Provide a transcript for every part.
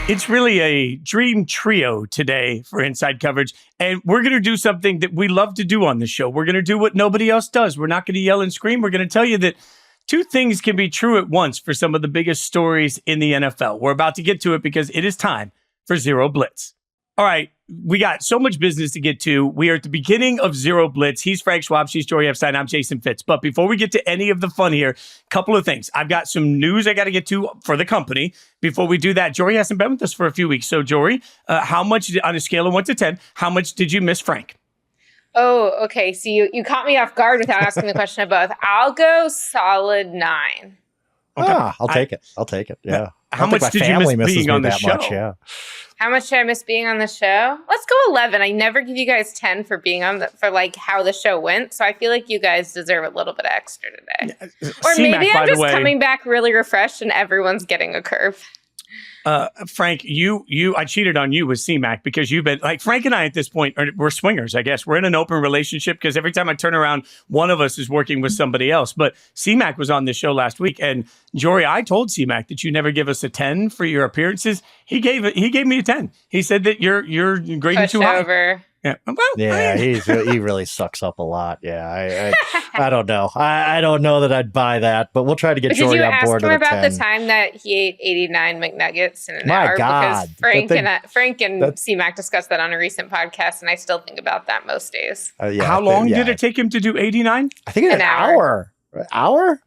It's really a dream trio today for Inside Coverage, and we're going to do something that we love to do on the show. We're going to do what nobody else does. We're not going to yell and scream. We're going to tell you that two things can be true at once for some of the biggest stories in the NFL. We're about to get to it because it is time for Zero Blitz. All right, we got so much business to get to. We are at the beginning of Zero Blitz. He's Frank Schwab. She's Jori Epstein. I'm Jason Fitz. But before we get to any of the fun here, a couple of things. I've got some news I got to get to for the company. Before we do that, Jori hasn't been with us for a few weeks. So, Jori, how much, on a scale of 1 to 10, how much did you miss Frank? Oh, okay. So you caught me off guard without asking the question of both. I'll go solid 9. Okay. I'll take it. Yeah. How much did you miss being on the show? Much, yeah. How much did I miss being on the show? Let's go 11. I never give you guys 10 for being on for like how the show went. So I feel like you guys deserve a little bit extra today. Or maybe I'm just coming back really refreshed and everyone's getting a curve. Frank, I cheated on you with C-Mac because you've been like Frank and I at this point we're swingers, I guess. We're in an open relationship because every time I turn around, one of us is working with somebody else. But C-Mac was on this show last week, and Jori, I told C-Mac that you never give us a 10 for your appearances. He gave me a 10. He said that you're grading too high. Over. Yeah, well, yeah, he really sucks up a lot. Yeah, I don't know. I don't know that I'd buy that, but we'll try to get Jori on board. Did you ask him about 10. the time that he ate 89 McNuggets in an My hour? God. Because Frank and C-Mac discussed that on a recent podcast, and I still think about that most days. How long did it take him to do 89? I think an hour. Hour?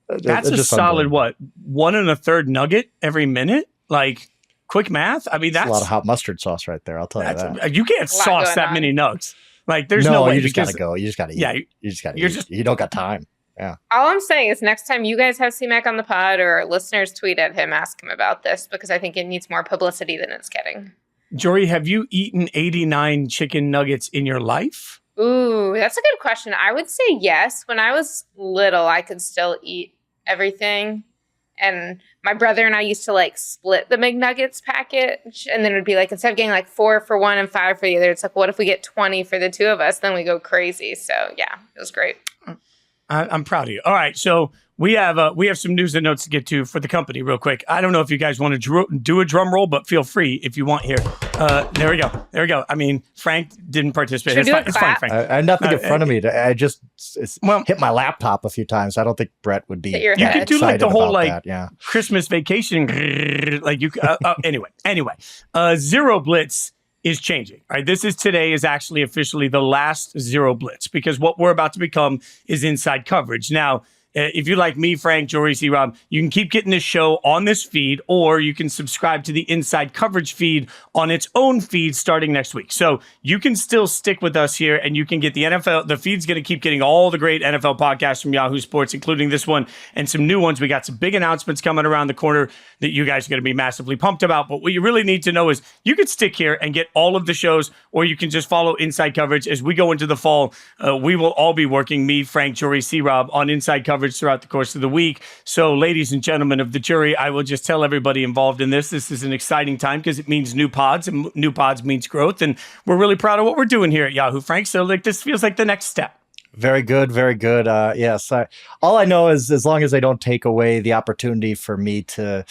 That's a solid, 1 1/3 nugget every minute? Like, quick math? I mean, that's a lot of hot mustard sauce right there. I'll tell you that. You can't sauce that many nugs. Like, there's no way. You just got to go. You just got to eat. Yeah, you just got to eat. You don't got time. Yeah. All I'm saying is next time you guys have C-Mac on the pod or listeners tweet at him, ask him about this because I think it needs more publicity than it's getting. Jori, have you eaten 89 chicken nuggets in your life? Ooh, that's a good question. I would say yes. When I was little, I could still eat everything. And my brother and I used to like split the McNuggets package. And then it would be like, instead of getting like 4 for one and 5 for the other, it's like, what if we get 20 for the two of us? Then we go crazy. So yeah, it was great. I'm proud of you. All right. So we have some news and notes to get to for the company real quick. I don't know if you guys want to do a drum roll, but feel free if you want here. There we go. I mean, Frank didn't participate. It's fine, Frank. I had nothing in front of me. I just hit my laptop a few times. I don't think Brett would be. You could do like the whole Christmas vacation. Like you. Anyway. Zero Blitz is changing. All right, this is today is actually officially the last Zero Blitz because what we're about to become is Inside Coverage. Now, if you like me, Frank, Jori, C-Rob, you can keep getting this show on this feed, or you can subscribe to the Inside Coverage feed on its own feed starting next week. So you can still stick with us here, and you can get the NFL. The feed's going to keep getting all the great NFL podcasts from Yahoo Sports, including this one, and some new ones. We got some big announcements coming around the corner that you guys are going to be massively pumped about. But what you really need to know is you can stick here and get all of the shows, or you can just follow Inside Coverage. As we go into the fall, we will all be working, me, Frank, Jori, C-Rob, on Inside Coverage throughout the course of the week. So, ladies and gentlemen of the jury, I will just tell everybody involved in this is an exciting time because it means new pods, and new pods means growth. And we're really proud of what we're doing here at Yahoo, Frank. So, this feels like the next step. Very good. Very good. Yes. All I know is as long as they don't take away the opportunity for me to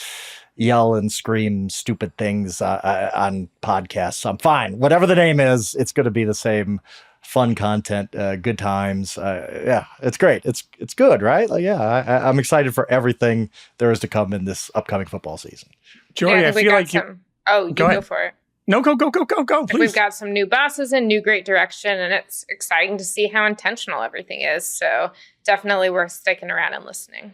yell and scream stupid things on podcasts, I'm fine. Whatever the name is, it's going to be the same. Fun content, good times. Yeah, it's great. It's good, right? Like, yeah, I'm excited for everything there is to come in this upcoming football season. Jori, I feel like go for it. No, go, please. We've got some new bosses and new great direction, and it's exciting to see how intentional everything is. So definitely worth sticking around and listening.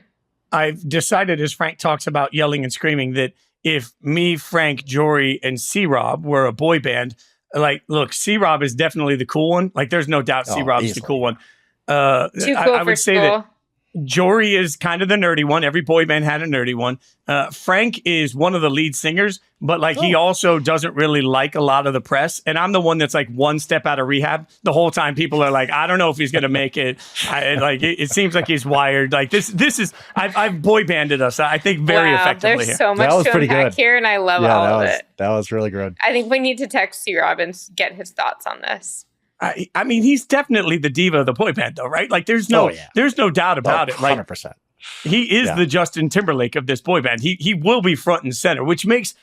I've decided, as Frank talks about yelling and screaming, that if me, Frank, Jori, and C-Rob were a boy band, like, look, C-Rob is definitely the cool one. Like, there's no doubt C-Rob's the cool one. Too cool I would say that Jori is kind of the nerdy one. Every boy band had a nerdy one. Frank is one of the lead singers, but he also doesn't really like a lot of the press. And I'm the one that's like one step out of rehab. The whole time people are like, I don't know if he's going to make it. It seems like he's wired. Like this is, I've boy banded us, I think, very effectively. There's so much to unpack here, and I love all of it. That was really good. I think we need to text C-Rob and get his thoughts on this. I mean, he's definitely the diva of the boy band, though, right? Like, there's no doubt about it. Like, 100%. He is the Justin Timberlake of this boy band. He will be front and center, which makes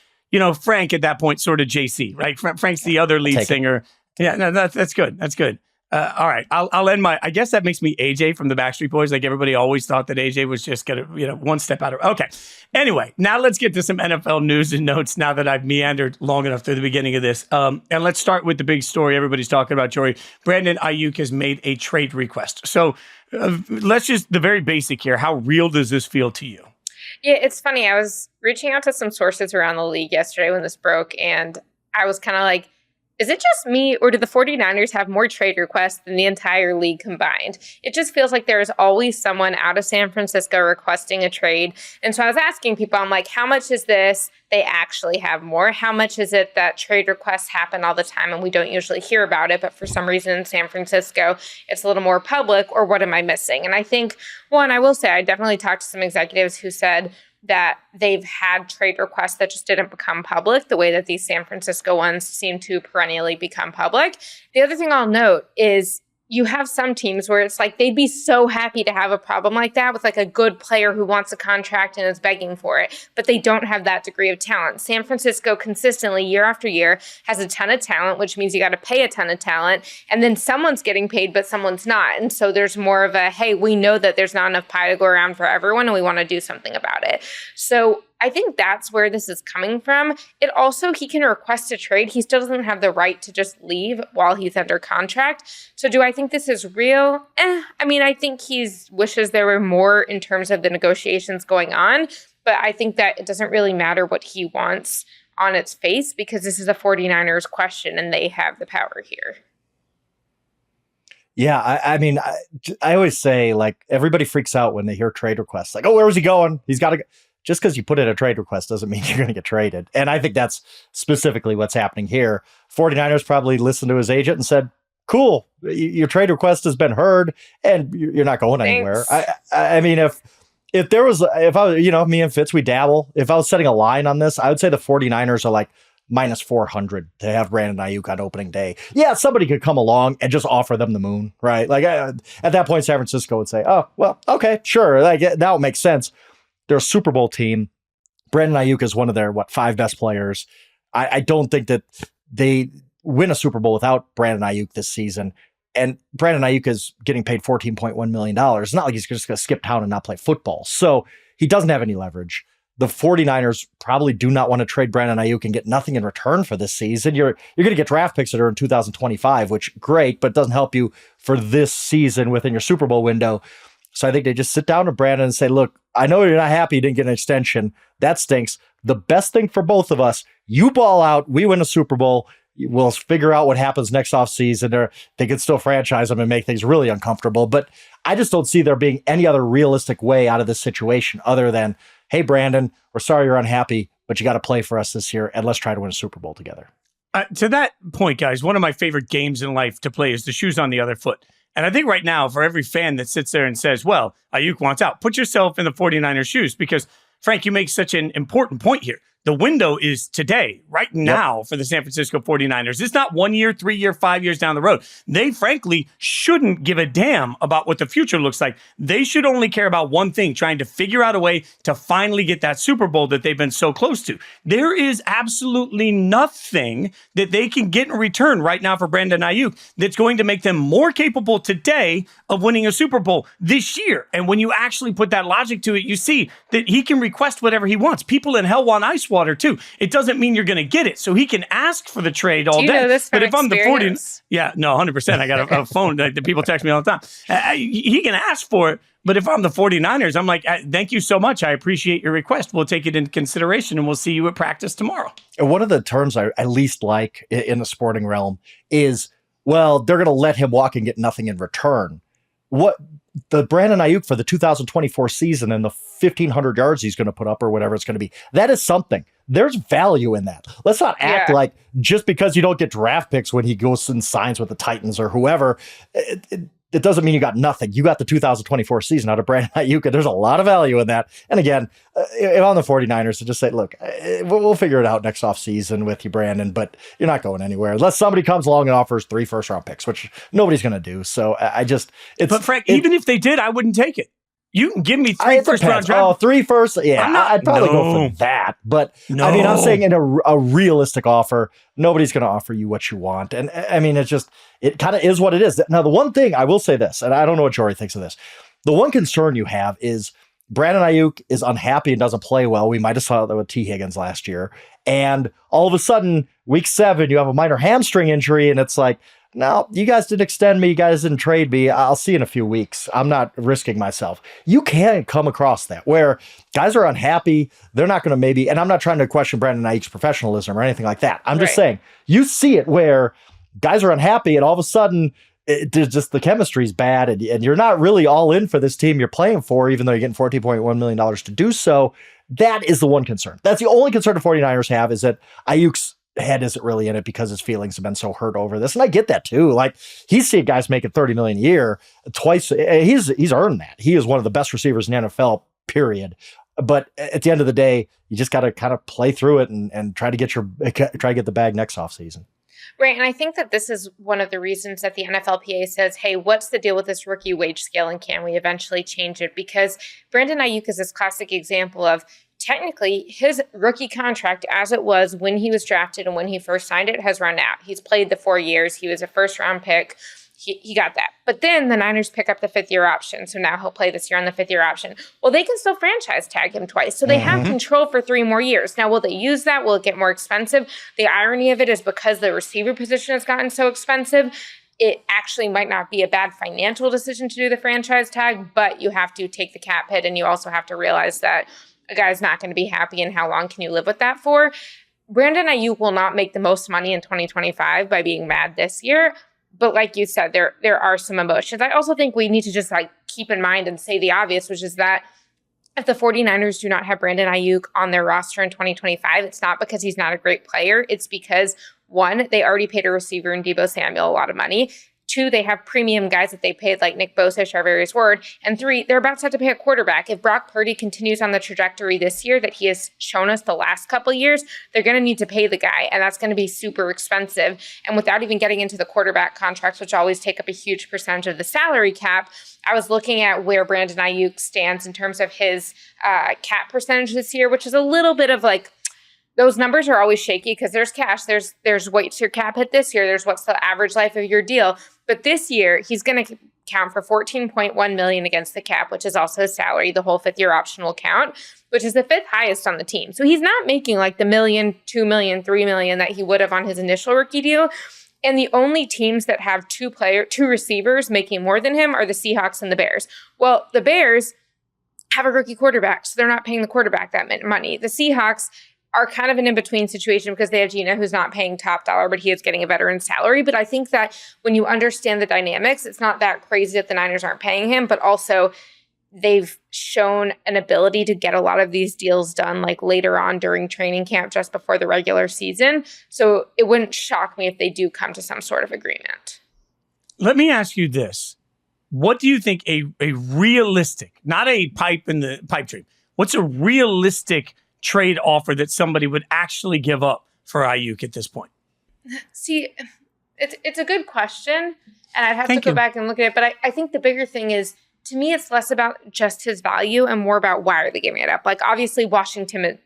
Frank at that point, sort of JC, right? Frank's the other lead singer. Yeah, no, that's good. That's good. All right, I'll end I guess that makes me AJ from the Backstreet Boys. Like everybody always thought that AJ was just gonna, one step out of. Okay. Anyway, now let's get to some NFL news and notes. Now that I've meandered long enough through the beginning of this, and let's start with the big story everybody's talking about. Jori, Brandon Aiyuk has made a trade request. So let's just the very basic here. How real does this feel to you? Yeah, it's funny. I was reaching out to some sources around the league yesterday when this broke, and I was kind of like, is it just me, or do the 49ers have more trade requests than the entire league combined? It just feels like there's always someone out of San Francisco requesting a trade. And so I was asking people, I'm like, how much is this? They actually have more. How much is it that trade requests happen all the time and we don't usually hear about it, but for some reason in San Francisco, it's a little more public, or what am I missing? And I think, one, I will say I definitely talked to some executives who said that they've had trade requests that just didn't become public the way that these San Francisco ones seem to perennially become public. The other thing I'll note is you have some teams where it's like they'd be so happy to have a problem like that with like a good player who wants a contract and is begging for it, but they don't have that degree of talent. San Francisco consistently year after year has a ton of talent, which means you got to pay a ton of talent, and then someone's getting paid but someone's not. And so there's more of a, hey, we know that there's not enough pie to go around for everyone and we want to do something about it. So I think that's where this is coming from. It also, he can request a trade. He still doesn't have the right to just leave while he's under contract. So do I think this is real? I mean, I think he wishes there were more in terms of the negotiations going on, but I think that it doesn't really matter what he wants on its face because this is a 49ers question and they have the power here. Yeah, I mean, I always say, like, everybody freaks out when they hear trade requests. Like, oh, where was he going? He's got to go. Just because you put in a trade request doesn't mean you're going to get traded. And I think that's specifically what's happening here. 49ers probably listened to his agent and said, cool, your trade request has been heard and you're not going anywhere. I mean, if I was, me and Fitz, we dabble. If I was setting a line on this, I would say the 49ers are like minus 400 to have Brandon Aiyuk on opening day. Yeah, somebody could come along and just offer them the moon, right? Like at that point, San Francisco would say, oh, well, okay, sure. Like that would make sense. They're a Super Bowl team. Brandon Aiyuk is one of their, 5 best players. I don't think that they win a Super Bowl without Brandon Aiyuk this season. And Brandon Aiyuk is getting paid $14.1 million. It's not like he's just going to skip town and not play football. So he doesn't have any leverage. The 49ers probably do not want to trade Brandon Aiyuk and get nothing in return for this season. You're going to get draft picks that are in 2025, which great, but doesn't help you for this season within your Super Bowl window. So I think they just sit down to Brandon and say, look, I know you're not happy you didn't get an extension. That stinks. The best thing for both of us, you ball out, we win a Super Bowl. We'll figure out what happens next offseason. Or they could still franchise him and make things really uncomfortable. But I just don't see there being any other realistic way out of this situation other than, hey, Brandon, we're sorry you're unhappy, but you got to play for us this year, and let's try to win a Super Bowl together. To that point, guys, one of my favorite games in life to play is the shoes on the other foot. And I think right now, for every fan that sits there and says, well, Aiyuk wants out, put yourself in the 49ers shoes because, Frank, you make such an important point here. The window is today, right now, for the San Francisco 49ers. It's not 1 year, 3 year, 5 years down the road. They, frankly, shouldn't give a damn about what the future looks like. They should only care about one thing, trying to figure out a way to finally get that Super Bowl that they've been so close to. There is absolutely nothing that they can get in return right now for Brandon Aiyuk that's going to make them more capable today of winning a Super Bowl this year. And when you actually put that logic to it, you see that he can request whatever he wants. People in hell want ice water too. It doesn't mean you're going to get it. So he can ask for the trade all Do you day. know this from But if I'm the 40s, yeah, no, 100%. I got a phone that the people text me all the time. He can ask for it. But if I'm the 49ers, I'm like, thank you so much. I appreciate your request. We'll take it into consideration and we'll see you at practice tomorrow. And one of the terms I least like in the sporting realm is, well, they're going to let him walk and get nothing in return. What the Brandon Aiyuk for the 2024 season and the 1,500 yards he's going to put up or whatever it's going to be, that is something. There's value in that. Let's not act like just because you don't get draft picks when he goes and signs with the Titans or whoever, it doesn't mean you got nothing. You got the 2024 season out of Brandon Aiyuk, and there's a lot of value in that. And again, if I'm the 49ers, to just say, look, we'll figure it out next offseason with you, Brandon, but you're not going anywhere unless somebody comes along and offers 3 first-round picks, which nobody's going to do. So but Frank, even if they did, I wouldn't take it. You can give me three first-round draft. Oh, 3 first? Yeah, I'd probably go for that. But, I mean, I'm saying in a realistic offer, nobody's going to offer you what you want. And, I mean, it kind of is what it is. Now, the one thing, I will say this, and I don't know what Jori thinks of this. The one concern you have is Brandon Aiyuk is unhappy and doesn't play well. We might have saw that with T. Higgins last year. And all of a sudden, week 7, you have a minor hamstring injury, and it's like, no, you guys didn't extend me. You guys didn't trade me. I'll see you in a few weeks. I'm not risking myself. You can come across that where guys are unhappy. They're not going to maybe, and I'm not trying to question Brandon Aiyuk's professionalism or anything like that. I'm just saying you see it where guys are unhappy and all of a sudden the chemistry's bad and you're not really all in for this team you're playing for, even though you're getting $14.1 million to do so. That is the one concern. That's the only concern the 49ers have, is that Ayuk's head isn't really in it because his feelings have been so hurt over this. And I get that too. Like, he's seen guys making $30 million a year twice. He's earned that. He is one of the best receivers in the NFL, period. But at the end of the day, you just got to kind of play through it and try to get the bag next offseason. Right. And I think that this is one of the reasons that the NFLPA says, hey, what's the deal with this rookie wage scale and can we eventually change it? Because Brandon Aiyuk is this classic example of, technically, his rookie contract as it was when he was drafted and when he first signed it has run out. He's played the 4 years. He was a first-round pick. He got that. But then the Niners pick up the 5th-year option. So now he'll play this year on the 5th-year option. Well, they can still franchise tag him twice. So they have control for 3 more years. Now, will they use that? Will it get more expensive? The irony of it is because the receiver position has gotten so expensive, it actually might not be a bad financial decision to do the franchise tag, but you have to take the cap hit and you also have to realize that a guy's not going to be happy, and how long can you live with that for? Brandon Aiyuk will not make the most money in 2025 by being mad this year. But like you said, there are some emotions. I also think we need to just keep in mind and say the obvious, which is that if the 49ers do not have Brandon Aiyuk on their roster in 2025, it's not because he's not a great player. It's because, 1, they already paid a receiver in Deebo Samuel a lot of money. 2, they have premium guys that they paid like Nick Bosa, Charvarius Ward. And 3, they're about to have to pay a quarterback. If Brock Purdy continues on the trajectory this year that he has shown us the last couple of years, they're going to need to pay the guy. And that's going to be super expensive. And without even getting into the quarterback contracts, which always take up a huge percentage of the salary cap, I was looking at where Brandon Aiyuk stands in terms of his cap percentage this year, which is a little bit of those numbers are always shaky because there's cash. There's what's your cap hit this year. There's what's the average life of your deal. But this year, he's going to count for $14.1 million against the cap, which is also his salary. The whole 5th-year option will count, which is the 5th highest on the team. So he's not making the $1 million, $2 million, $3 million that he would have on his initial rookie deal. And the only teams that have two receivers making more than him are the Seahawks and the Bears. Well, the Bears have a rookie quarterback, so they're not paying the quarterback that money. The Seahawks are kind of an in-between situation because they have Gina, who's not paying top dollar, but he is getting a veteran salary. But I think that when you understand the dynamics, it's not that crazy that the Niners aren't paying him, but also they've shown an ability to get a lot of these deals done later on during training camp, just before the regular season. So it wouldn't shock me if they do come to some sort of agreement. Let me ask you this. What do you think a realistic, not a pipe in the pipe dream, what's a realistic trade offer that somebody would actually give up for Aiyuk at this point? See, it's a good question, and I'd have to go back and look at it. But I think the bigger thing is, to me, it's less about just his value and more about why are they giving it up. Obviously, Washington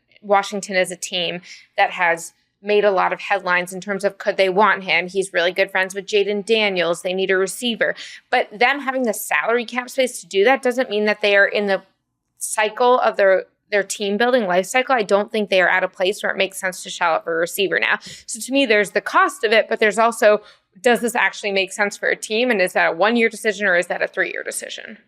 is a team that has made a lot of headlines in terms of could they want him. He's really good friends with Jaden Daniels. They need a receiver. But them having the salary cap space to do that doesn't mean that they are in the cycle of their team building life cycle. I don't think they are at a place where it makes sense to shell out for a receiver now. So to me, there's the cost of it, but there's also, does this actually make sense for a team? And is that a 1-year decision or is that a 3-year decision?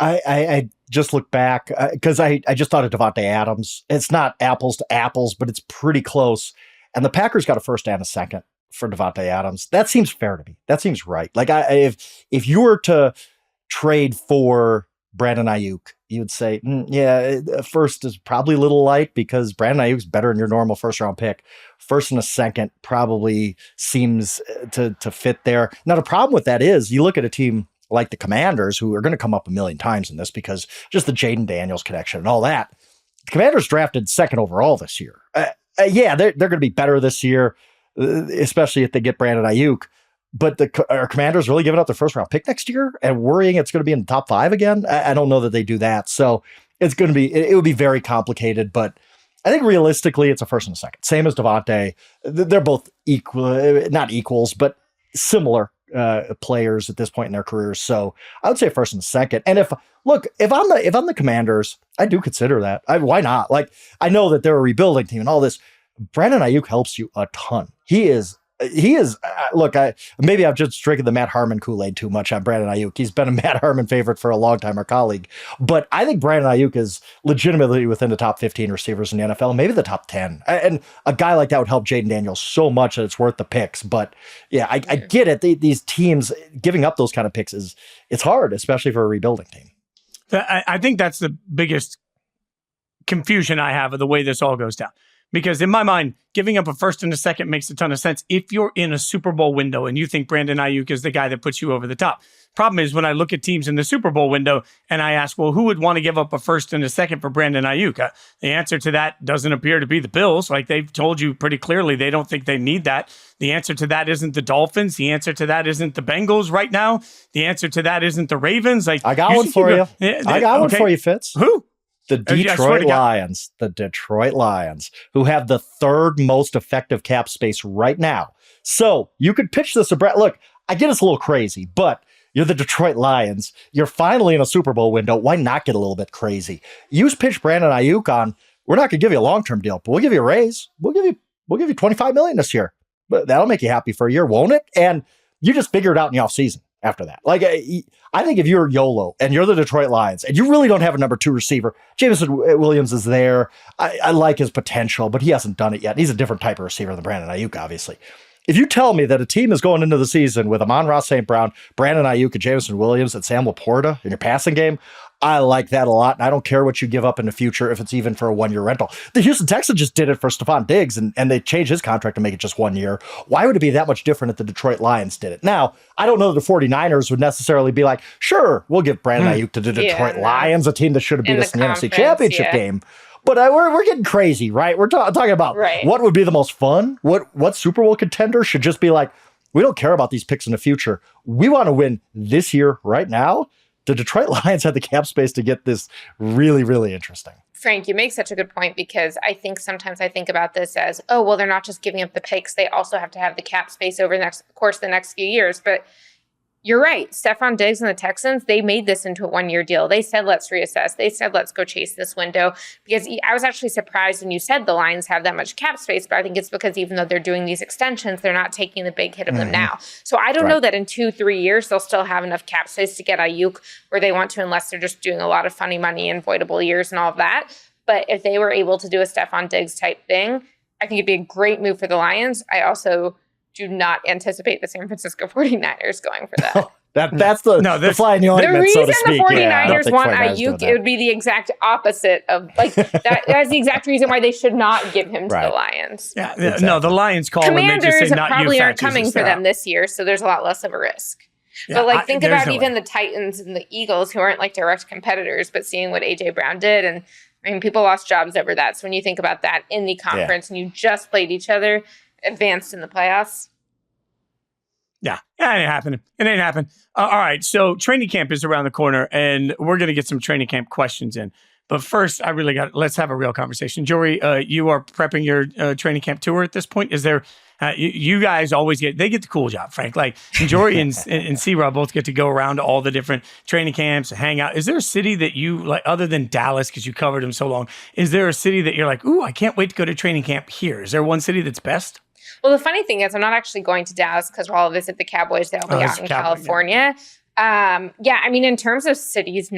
I just look back because I just thought of Devontae Adams. It's not apples to apples, but it's pretty close. And the Packers got a first and a second for Devontae Adams. That seems fair to me. That seems right. If you were to trade for Brandon Aiyuk, you would say, first is probably a little light because Brandon Ayuk's better than your normal first-round pick. First and a second probably seems to fit there. Now, the problem with that is you look at a team like the Commanders, who are going to come up a million times in this because just the Jaden Daniels connection and all that. The Commanders drafted 2nd overall this year. They're going to be better this year, especially if they get Brandon Aiyuk. But are Commanders really giving up their first round pick next year and worrying it's going to be in the top 5 again? I don't know that they do that. So it's going to be, it would be very complicated, but I think realistically it's a first and a second. Same as Devontae. They're both equal, not equals, but similar players at this point in their careers. So I would say first and second. And if I'm the Commanders, I do consider that. Why not? Like, I know that they're a rebuilding team and all this. Brandon Aiyuk helps you a ton. He is, look, maybe I've just drinking the Matt Harmon Kool-Aid too much on Brandon Aiyuk. He's been a Matt Harmon favorite for a long time, our colleague. But I think Brandon Aiyuk is legitimately within the top 15 receivers in the NFL, maybe the top 10. And a guy like that would help Jaden Daniels so much that it's worth the picks. But yeah, I get it. These teams giving up those kind of picks it's hard, especially for a rebuilding team. I think that's the biggest confusion I have of the way this all goes down. Because in my mind, giving up a first and a second makes a ton of sense if you're in a Super Bowl window and you think Brandon Aiyuk is the guy that puts you over the top. Problem is, when I look at teams in the Super Bowl window and I ask, well, who would want to give up a first and a second for Brandon Aiyuk? The answer to that doesn't appear to be the Bills. Like, they've told you pretty clearly they don't think they need that. The answer to that isn't the Dolphins. The answer to that isn't the Bengals right now. The answer to that isn't the Ravens. Like, I got one for you. I got one for you, Fitz. Who? The Detroit Lions, who have the 3rd most effective cap space right now. So you could pitch this. Look, I get it's a little crazy, but you're the Detroit Lions. You're finally in a Super Bowl window. Why not get a little bit crazy? You pitch Brandon Aiyuk on, we're not going to give you a long-term deal, but we'll give you a raise. We'll give you $25 million this year. But that'll make you happy for a year, won't it? And you just figure it out in the offseason. After that, like, I think if you're YOLO and you're the Detroit Lions and you really don't have a number 2 receiver, Jameson Williams is there. I like his potential, but he hasn't done it yet. He's a different type of receiver than Brandon Aiyuk, obviously. If you tell me that a team is going into the season with Amon-Ra St. Brown, Brandon Aiyuk, and Jameson Williams, and Sam Laporta in your passing game, I like that a lot. And I don't care what you give up in the future if it's even for a 1-year rental. The Houston Texans just did it for Stephon Diggs, and they changed his contract to make it just 1 year. Why would it be that much different if the Detroit Lions did it? Now, I don't know that the 49ers would necessarily be like, sure, we'll give Brandon Aiyuk to the Detroit Lions, a team that should have beat us in the NFC Championship game. But we're getting crazy, right? We're talking about what would be the most fun. What Super Bowl contender should just be like, we don't care about these picks in the future. We want to win this year right now. The Detroit Lions had the cap space to get this really, really interesting. Frank, you make such a good point, because I think sometimes I think about this as, oh, well, they're not just giving up the picks. They also have to have the cap space over the course of the next few years. But you're right. Stephon Diggs and the Texans, they made this into a 1-year deal. They said, let's reassess. They said, let's go chase this window. Because I was actually surprised when you said the Lions have that much cap space, but I think it's because even though they're doing these extensions, they're not taking the big hit of them now. So I don't know that in 2-3 years, they'll still have enough cap space to get Aiyuk where they want to, unless they're just doing a lot of funny money and voidable years and all of that. But if they were able to do a Stephon Diggs type thing, I think it'd be a great move for the Lions. I also do not anticipate the San Francisco 49ers going for that. That's the fly in the ointment, the reason so to speak. The 49ers want Aiyuk, it would be the exact opposite of, like, that's the exact reason why they should not give him to the Lions. Yeah, exactly. No, the Lions call Commanders when they just say not probably you aren't coming for them this year, so there's a lot less of a risk. Yeah, but think about even the Titans and the Eagles, who aren't like direct competitors, but seeing what AJ Brown did, and I mean, people lost jobs over that. So when you think about that in the conference and you just played each other, advanced in the playoffs. Yeah, it ain't happening. It ain't happening. All right, so training camp is around the corner, and we're going to get some training camp questions in. But first, let's have a real conversation. Jori, you are prepping your training camp tour at this point. Is there, you guys always get the cool job, Frank. Like, Jori and C-Rob both get to go around to all the different training camps and hang out. Is there a city that you, like, other than Dallas, because you covered them so long, is there a city that you're like, ooh, I can't wait to go to training camp here? Is there one city that's best? Well, the funny thing is I'm not actually going to Dallas because we'll all visit the Cowboys. They'll be out in California. I mean, in terms of cities,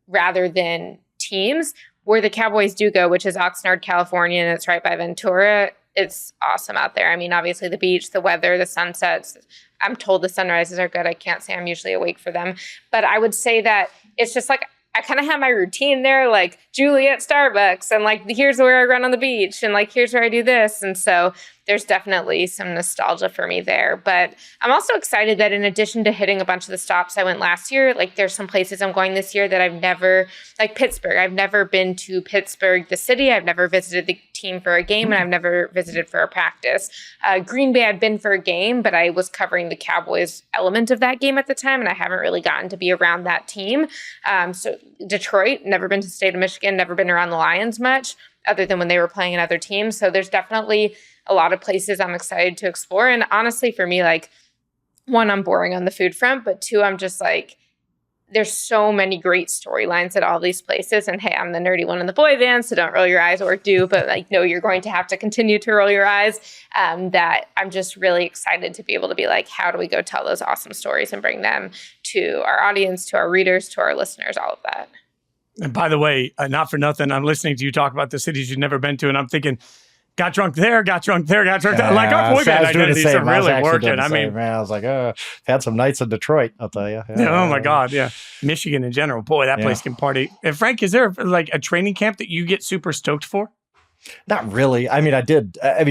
rather than teams, where the Cowboys do go, which is Oxnard, California, and it's right by Ventura. It's awesome out there. I mean, obviously the beach, the weather, the sunsets. I'm told the sunrises are good. I can't say I'm usually awake for them. But I would say that it's just like, I kind of have my routine there, like Julie at Starbucks, and like, here's where I run on the beach, and like, here's where I do this. And so there's definitely some nostalgia for me there. But I'm also excited that in addition to hitting a bunch of the stops I went last year, like, there's some places I'm going this year that I've never, like Pittsburgh. I've never been to Pittsburgh, the city. I've never visited the team for a game, and I've never visited for a practice. Green Bay, I'd been for a game, but I was covering the Cowboys element of that game at the time, and I haven't really gotten to be around that team. So Detroit, never been to the state of Michigan, never been around the Lions much, other than when they were playing in other teams. So there's definitely a lot of places I'm excited to explore. And honestly, for me, like, one, I'm boring on the food front, but two, I'm just like, there's so many great storylines at all these places. And hey, I'm the nerdy one in the boy band, so don't roll your eyes, or do, but like, no, you're going to have to continue to roll your eyes. That I'm just really excited to be able to be like, how do we go tell those awesome stories and bring them to our audience, to our readers, to our listeners, all of that. And by the way, not for nothing, I'm listening to you talk about the cities you've never been to, and I'm thinking, got drunk there, got drunk there, got drunk there. Like, our boy band identities are really working. I mean, man, I was like, had some nights in Detroit, I'll tell you. Oh my God, yeah. Michigan in general, boy, that place can party. And Frank, is there like a training camp that you get super stoked for? Not really. I mean,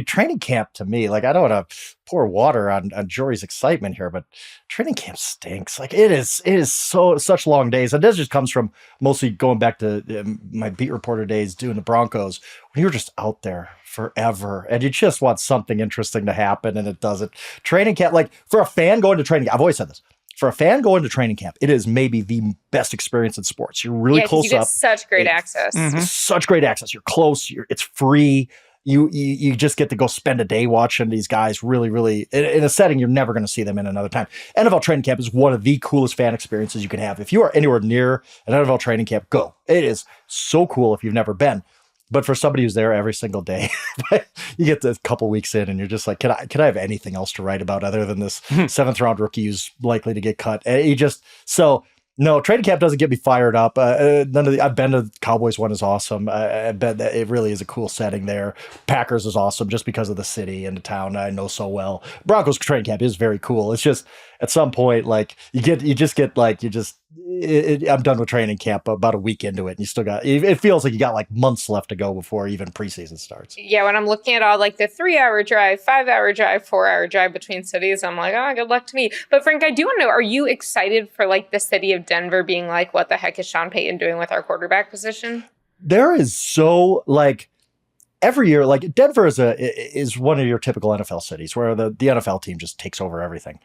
training camp to me, like, I don't want to pour water on Jori's excitement here, but training camp stinks. Like, it is such long days. And this just comes from mostly going back to my beat reporter days doing the Broncos, when you were just out there forever and you just want something interesting to happen and it doesn't. Training camp, like, for a fan going to training camp, I've always said this. For a fan going to training camp, it is maybe the best experience in sports. You're really close you get up. Such great access. Such great access. You're close. It's free. You just get to go spend a day watching these guys really in a setting you're never going to see them in another time. NFL training camp is one of the coolest fan experiences you can have. If you are anywhere near an NFL training camp, go. It is so cool if you've never been. But for somebody who's there every single day, you get a couple weeks in and you're just like, can I have anything else to write about other than this 7th round rookie who's likely to get cut? And no, training camp doesn't get me fired up. I've been to the Cowboys one is awesome. I bet that it really is a cool setting there. Packers is awesome just because of the city and the town I know so well. Broncos training camp is very cool. It's just at some point, like, I'm done with training camp about a week into it, and you still got, it feels like you got like months left to go before even preseason starts. Yeah, when I'm looking at all like the 3-hour drive, 5-hour drive, 4-hour drive between cities, I'm like, good luck to me. But Frank, I do want to know, are you excited for like the city of Denver being like, what the heck is Sean Payton doing with our quarterback position? There is so, like, every year, like, Denver is one of your typical NFL cities where the NFL team just takes over everything.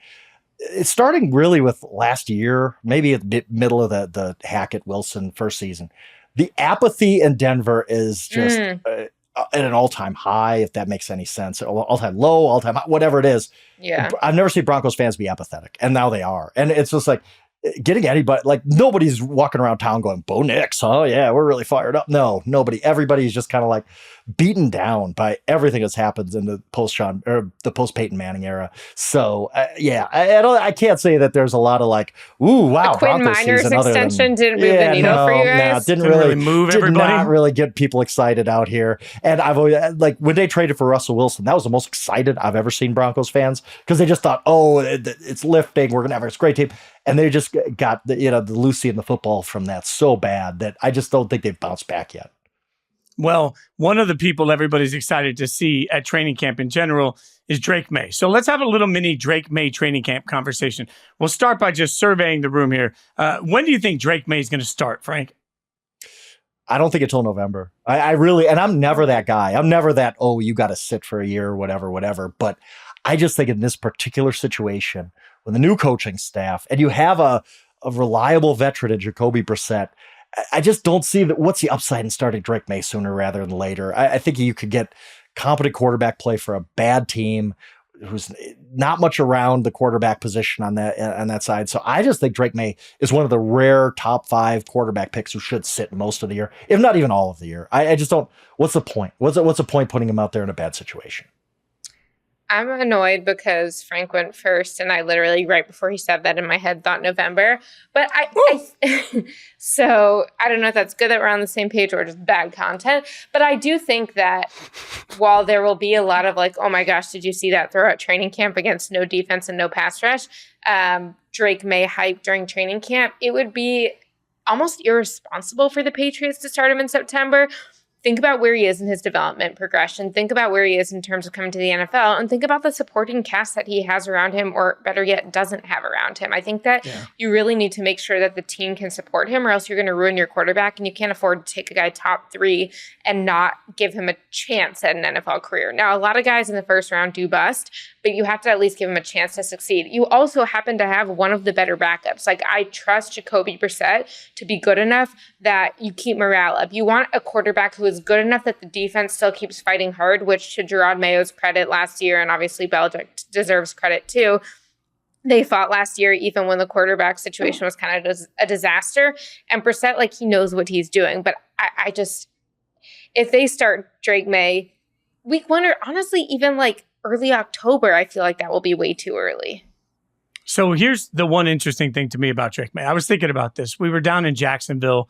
It's starting really with last year, maybe at the middle of the Hackett-Wilson first season. The apathy in Denver is just at an all-time high, if that makes any sense. All-time low, all-time high, whatever it is. Yeah. I've never seen Broncos fans be apathetic, and now they are. And it's just like, getting anybody, like, nobody's walking around town going, Bo Nix, huh? Yeah, we're really fired up. No, nobody. Everybody's just kind of like beaten down by everything that's happened in the post Peyton Manning era. So I can't say that there's a lot of like, ooh, wow. The Quinn Miners extension didn't move the needle for you guys. No, didn't really move everybody. Did not really get people excited out here. And I've always, like, when they traded for Russell Wilson, that was the most excited I've ever seen Broncos fans, because they just thought, it's lifting. We're gonna have this great team. And they just got the Lucy and the football from that so bad that I just don't think they've bounced back yet. Well, one of the people everybody's excited to see at training camp in general is Drake May. So let's have a little mini Drake May training camp conversation. We'll start by just surveying the room here. When do you think Drake May is going to start, Frank? I don't think until November. I really, and I'm never that guy. I'm never that, you got to sit for a year or whatever. But I just think in this particular situation, with the new coaching staff, and you have a reliable veteran in Jacoby Brissett, I just don't see what's the upside in starting Drake May sooner rather than later. I think you could get competent quarterback play for a bad team who's not much around the quarterback position on that side. So I just think Drake May is one of the rare top 5 quarterback picks who should sit most of the year, if not even all of the year. I just don't. What's the point? What's the point putting him out there in a bad situation? I'm annoyed because Frank went first, and I literally, right before he said that in my head, thought November. But so I don't know if that's good that we're on the same page or just bad content. But I do think that while there will be a lot of like, oh my gosh, did you see that throw at training camp against no defense and no pass rush? Drake May hype during training camp. It would be almost irresponsible for the Patriots to start him in September. think about where he is in his development progression. Think about where he is in terms of coming to the NFL, and think about the supporting cast that he has around him, or better yet, doesn't have around him. I think that you really need to make sure that the team can support him, or else you're going to ruin your quarterback, and you can't afford to take a guy top 3 and not give him a chance at an NFL career. Now, a lot of guys in the first round do bust, but you have to at least give him a chance to succeed. You also happen to have one of the better backups. Like, I trust Jacoby Brissett to be good enough that you keep morale up. You want a quarterback who is good enough that the defense still keeps fighting hard, which, to Gerard Mayo's credit last year, and obviously Belichick deserves credit too, they fought last year even when the quarterback situation was kind of a disaster. And Brissett, like, he knows what he's doing. But I just, if they start Drake May week 1, or honestly even like early October, I feel like that will be way too early. So here's the one interesting thing to me about Drake May. I was thinking about this. We were down in Jacksonville,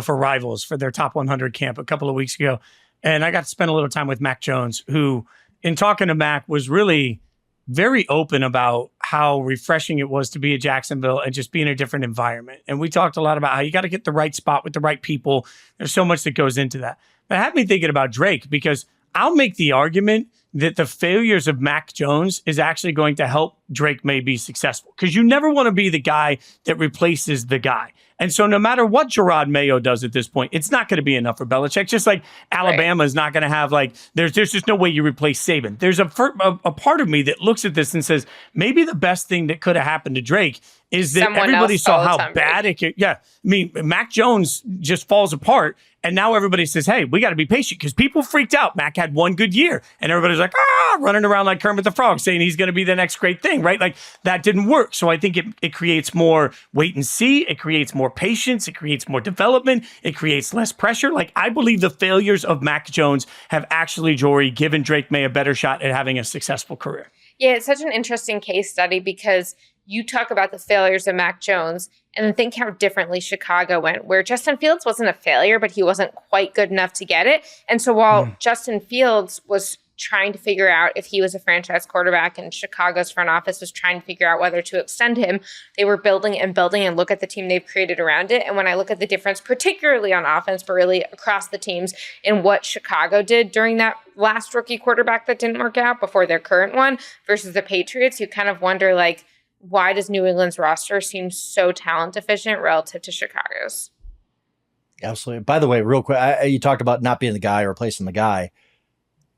for Rivals, for their top 100 camp a couple of weeks ago. And I got to spend a little time with Mac Jones, who, in talking to Mac, was really very open about how refreshing it was to be at Jacksonville and just be in a different environment. And we talked a lot about how you got to get the right spot with the right people. There's so much that goes into that. But it had me thinking about Drake, because I'll make the argument that the failures of Mac Jones is actually going to help Drake May be successful, because you never want to be the guy that replaces the guy. And so no matter what Gerard Mayo does at this point, it's not going to be enough for Belichick. Just like Alabama is not going to have, like, there's just no way you replace Saban. There's a part of me that looks at this and says, maybe the best thing that could have happened to Drake is that everybody saw how bad it could. Yeah. I mean, Mac Jones just falls apart. And now everybody says, hey, we got to be patient, because people freaked out. Mac had one good year and everybody's like, running around like Kermit the Frog saying he's going to be the next great thing, right? Like, that didn't work. So I think it creates more wait and see. It creates more patience. It creates more development. It creates less pressure. Like, I believe the failures of Mac Jones have actually, Jori, given Drake May a better shot at having a successful career. Yeah, it's such an interesting case study, because you talk about the failures of Mac Jones and then think how differently Chicago went, where Justin Fields wasn't a failure, but he wasn't quite good enough to get it. And so while Justin Fields was trying to figure out if he was a franchise quarterback and Chicago's front office was trying to figure out whether to extend him, they were building and look at the team they've created around it. And when I look at the difference, particularly on offense, but really across the teams, in what Chicago did during that last rookie quarterback that didn't work out before their current one versus the Patriots, you kind of wonder, like, why does New England's roster seem so talent deficient relative to Chicago's? Absolutely. By the way, real quick, you talked about not being the guy or replacing the guy.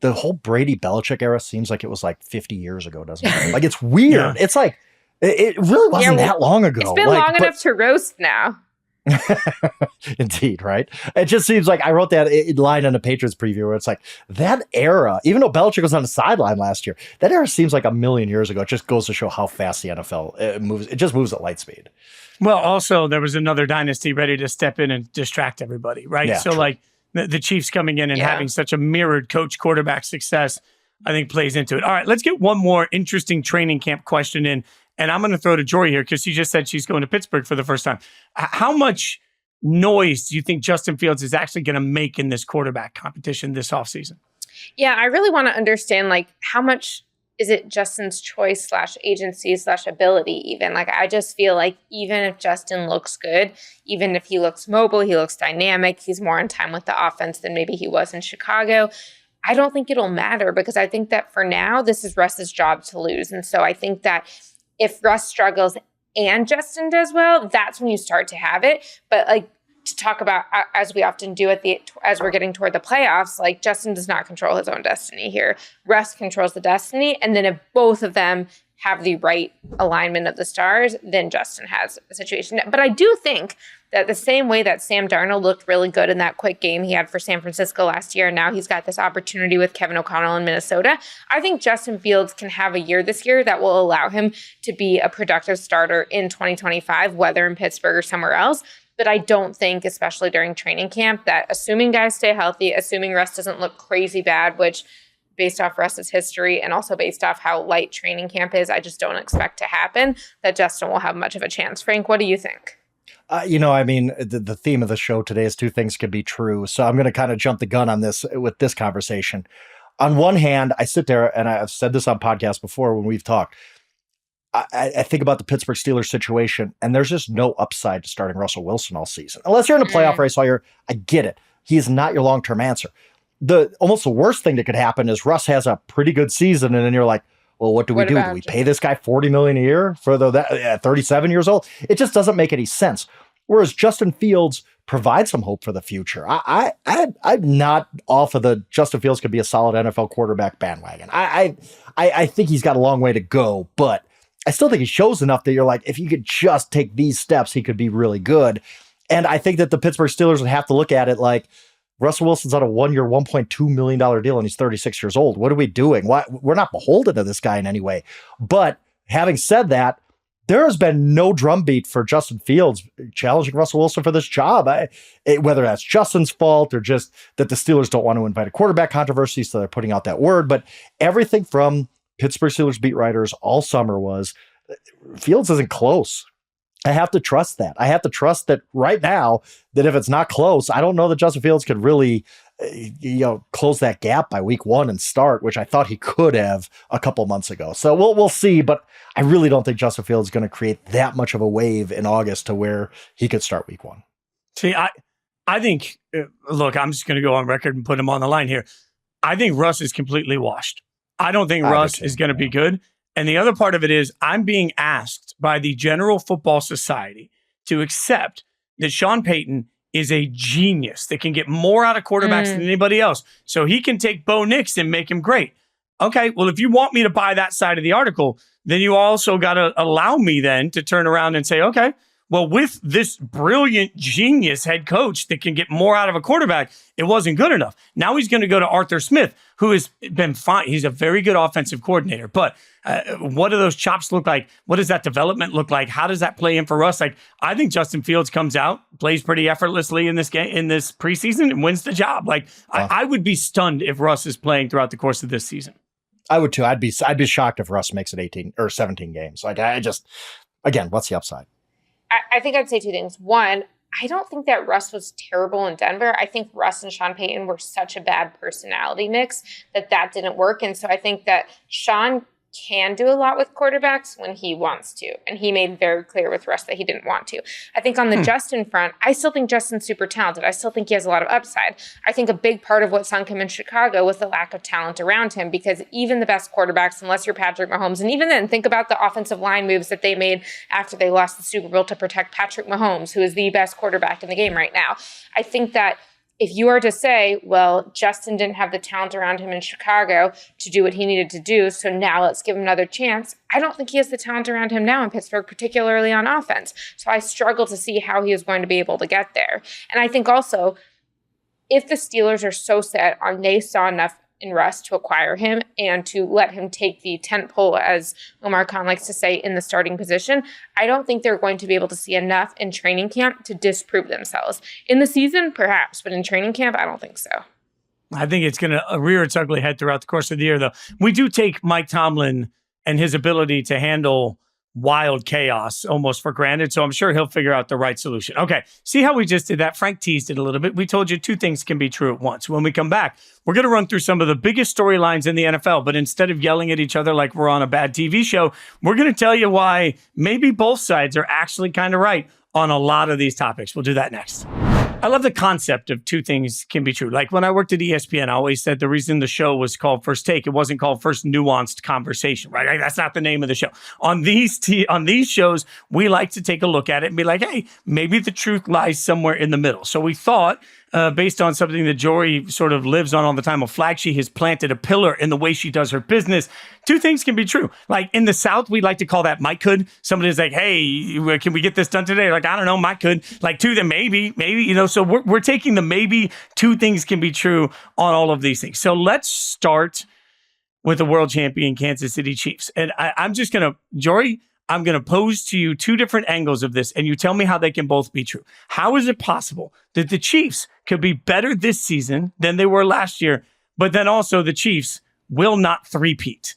The whole Brady Belichick era seems like it was like 50 years ago, doesn't it? Like, it's weird. Yeah. It's like, it really wasn't that long ago. It's been long enough to roast now. Indeed, right? It just seems like I wrote that line in a Patriots preview where it's like, that era, even though Belichick was on the sideline last year, that era seems like a million years ago. It just goes to show how fast the NFL moves. It just moves at light speed. Well, also, there was another dynasty ready to step in and distract everybody, right? Yeah, so, true. Like, the Chiefs coming in and having such a mirrored coach quarterback success, I think, plays into it. All right, let's get one more interesting training camp question in. And I'm going to throw to Jori here, because she just said she's going to Pittsburgh for the first time. How much noise do you think Justin Fields is actually going to make in this quarterback competition this offseason? Yeah, I really want to understand, like, how much is it Justin's choice / agency / ability even? Like, I just feel like even if Justin looks good, even if he looks mobile, he looks dynamic, he's more in time with the offense than maybe he was in Chicago, I don't think it'll matter, because I think that for now, this is Russ's job to lose. And so I think that if Russ struggles and Justin does well, that's when you start to have it. But, like, to talk about, as we often do as we're getting toward the playoffs, like, Justin does not control his own destiny here. Russ controls the destiny. And then if both of them have the right alignment of the stars, then Justin has a situation. But I do think that the same way that Sam Darnold looked really good in that quick game he had for San Francisco last year, and now he's got this opportunity with Kevin O'Connell in Minnesota, I think Justin Fields can have a year this year that will allow him to be a productive starter in 2025, whether in Pittsburgh or somewhere else. But I don't think, especially during training camp, that assuming guys stay healthy, assuming Russ doesn't look crazy bad, which based off Russ's history and also based off how light training camp is, I just don't expect to happen, that Justin will have much of a chance. Frank, what do you think? I mean, the theme of the show today is two things could be true. So I'm going to kind of jump the gun on this with this conversation. On one hand, I sit there, and I've said this on podcasts before when we've talked, I think about the Pittsburgh Steelers situation, and there's just no upside to starting Russell Wilson all season. Unless you're in a playoff race all year, I get it. he is not your long-term answer. Almost the worst thing that could happen is Russ has a pretty good season, and then you're like, well, what do we do? Do we pay this guy $40 million a year for at 37 years old? It just doesn't make any sense. Whereas Justin Fields provides some hope for the future. I'm not off of the Justin Fields could be a solid NFL quarterback bandwagon. I think he's got a long way to go, but I still think he shows enough that you're like, if you could just take these steps, he could be really good. And I think that the Pittsburgh Steelers would have to look at it like, Russell Wilson's on a 1-year, $1.2 million deal, and he's 36 years old. What are we doing? We're not beholden to this guy in any way. But having said that, there has been no drumbeat for Justin Fields challenging Russell Wilson for this job. Whether that's Justin's fault or just that the Steelers don't want to invite a quarterback controversy, so they're putting out that word. But everything from Pittsburgh Steelers beat writers all summer was Fields isn't close. I have to trust that. I have to trust that right now, that if it's not close, I don't know that Justin Fields could really, close that gap by week 1 and start, which I thought he could have a couple months ago. So we'll see, but I really don't think Justin Fields is going to create that much of a wave in August to where he could start week 1. See, I think, look, I'm just going to go on record and put him on the line here. I think Russ is completely washed. I don't think Russ is going to be good. And the other part of it is I'm being asked by the General Football Society to accept that Sean Payton is a genius that can get more out of quarterbacks than anybody else. So he can take Bo Nix and make him great. Okay, well, if you want me to buy that side of the article, then you also got to allow me then to turn around and say, okay, well, with this brilliant genius head coach that can get more out of a quarterback, it wasn't good enough. Now he's going to go to Arthur Smith, who has been fine. He's a very good offensive coordinator. But what do those chops look like? What does that development look like? How does that play in for us? Like, I think Justin Fields comes out, plays pretty effortlessly in this game, in this preseason, and wins the job. Like, I would be stunned if Russ is playing throughout the course of this season. I would too. I'd be shocked if Russ makes it 18 or 17 games. Like, again, what's the upside? I think I'd say 2 things. One, I don't think that Russ was terrible in Denver. I think Russ and Sean Payton were such a bad personality mix that didn't work. And so I think that Sean can do a lot with quarterbacks when he wants to. And he made very clear with Russ that he didn't want to. I think on the Justin front, I still think Justin's super talented. I still think he has a lot of upside. I think a big part of what sunk him in Chicago was the lack of talent around him, because even the best quarterbacks, unless you're Patrick Mahomes, and even then, think about the offensive line moves that they made after they lost the Super Bowl to protect Patrick Mahomes, who is the best quarterback in the game right now. I think that if you are to say, well, Justin didn't have the talent around him in Chicago to do what he needed to do, so now let's give him another chance, I don't think he has the talent around him now in Pittsburgh, particularly on offense. So I struggle to see how he is going to be able to get there. And I think also, if the Steelers are so set on they saw enough in Russ to acquire him and to let him take the tent pole, as Omar Khan likes to say, in the starting position, I don't think they're going to be able to see enough in training camp to disprove themselves. In the season, perhaps, but in training camp, I don't think so. I think it's going to rear its ugly head throughout the course of the year, though. We do take Mike Tomlin and his ability to handle wild chaos almost for granted, so I'm sure he'll figure out the right solution. Okay, see how we just did that? Frank teased it a little bit. We told you 2 things can be true at once. When we come back, we're going to run through some of the biggest storylines in the NFL, but instead of yelling at each other like we're on a bad TV show, we're going to tell you why maybe both sides are actually kind of right on a lot of these topics. We'll do that next. I love the concept of 2 things can be true. Like when I worked at ESPN, I always said the reason the show was called First Take, it wasn't called First Nuanced Conversation, right? That's not the name of the show. On these shows, we like to take a look at it and be like, hey, maybe the truth lies somewhere in the middle. So we thought, based on something that Jori sort of lives on all the time, a flag she has planted, a pillar in the way she does her business. 2 things can be true. Like in the South, we like to call that Mike could. Somebody's like, hey, can we get this done today? Like, I don't know, Mike could. Like 2, then maybe, so we're taking the maybe 2 things can be true on all of these things. So let's start with the world champion Kansas City Chiefs. And I'm just going to, Jori, I'm going to pose to you 2 different angles of this, and you tell me how they can both be true. How is it possible that the Chiefs could be better this season than they were last year, but then also the Chiefs will not three-peat?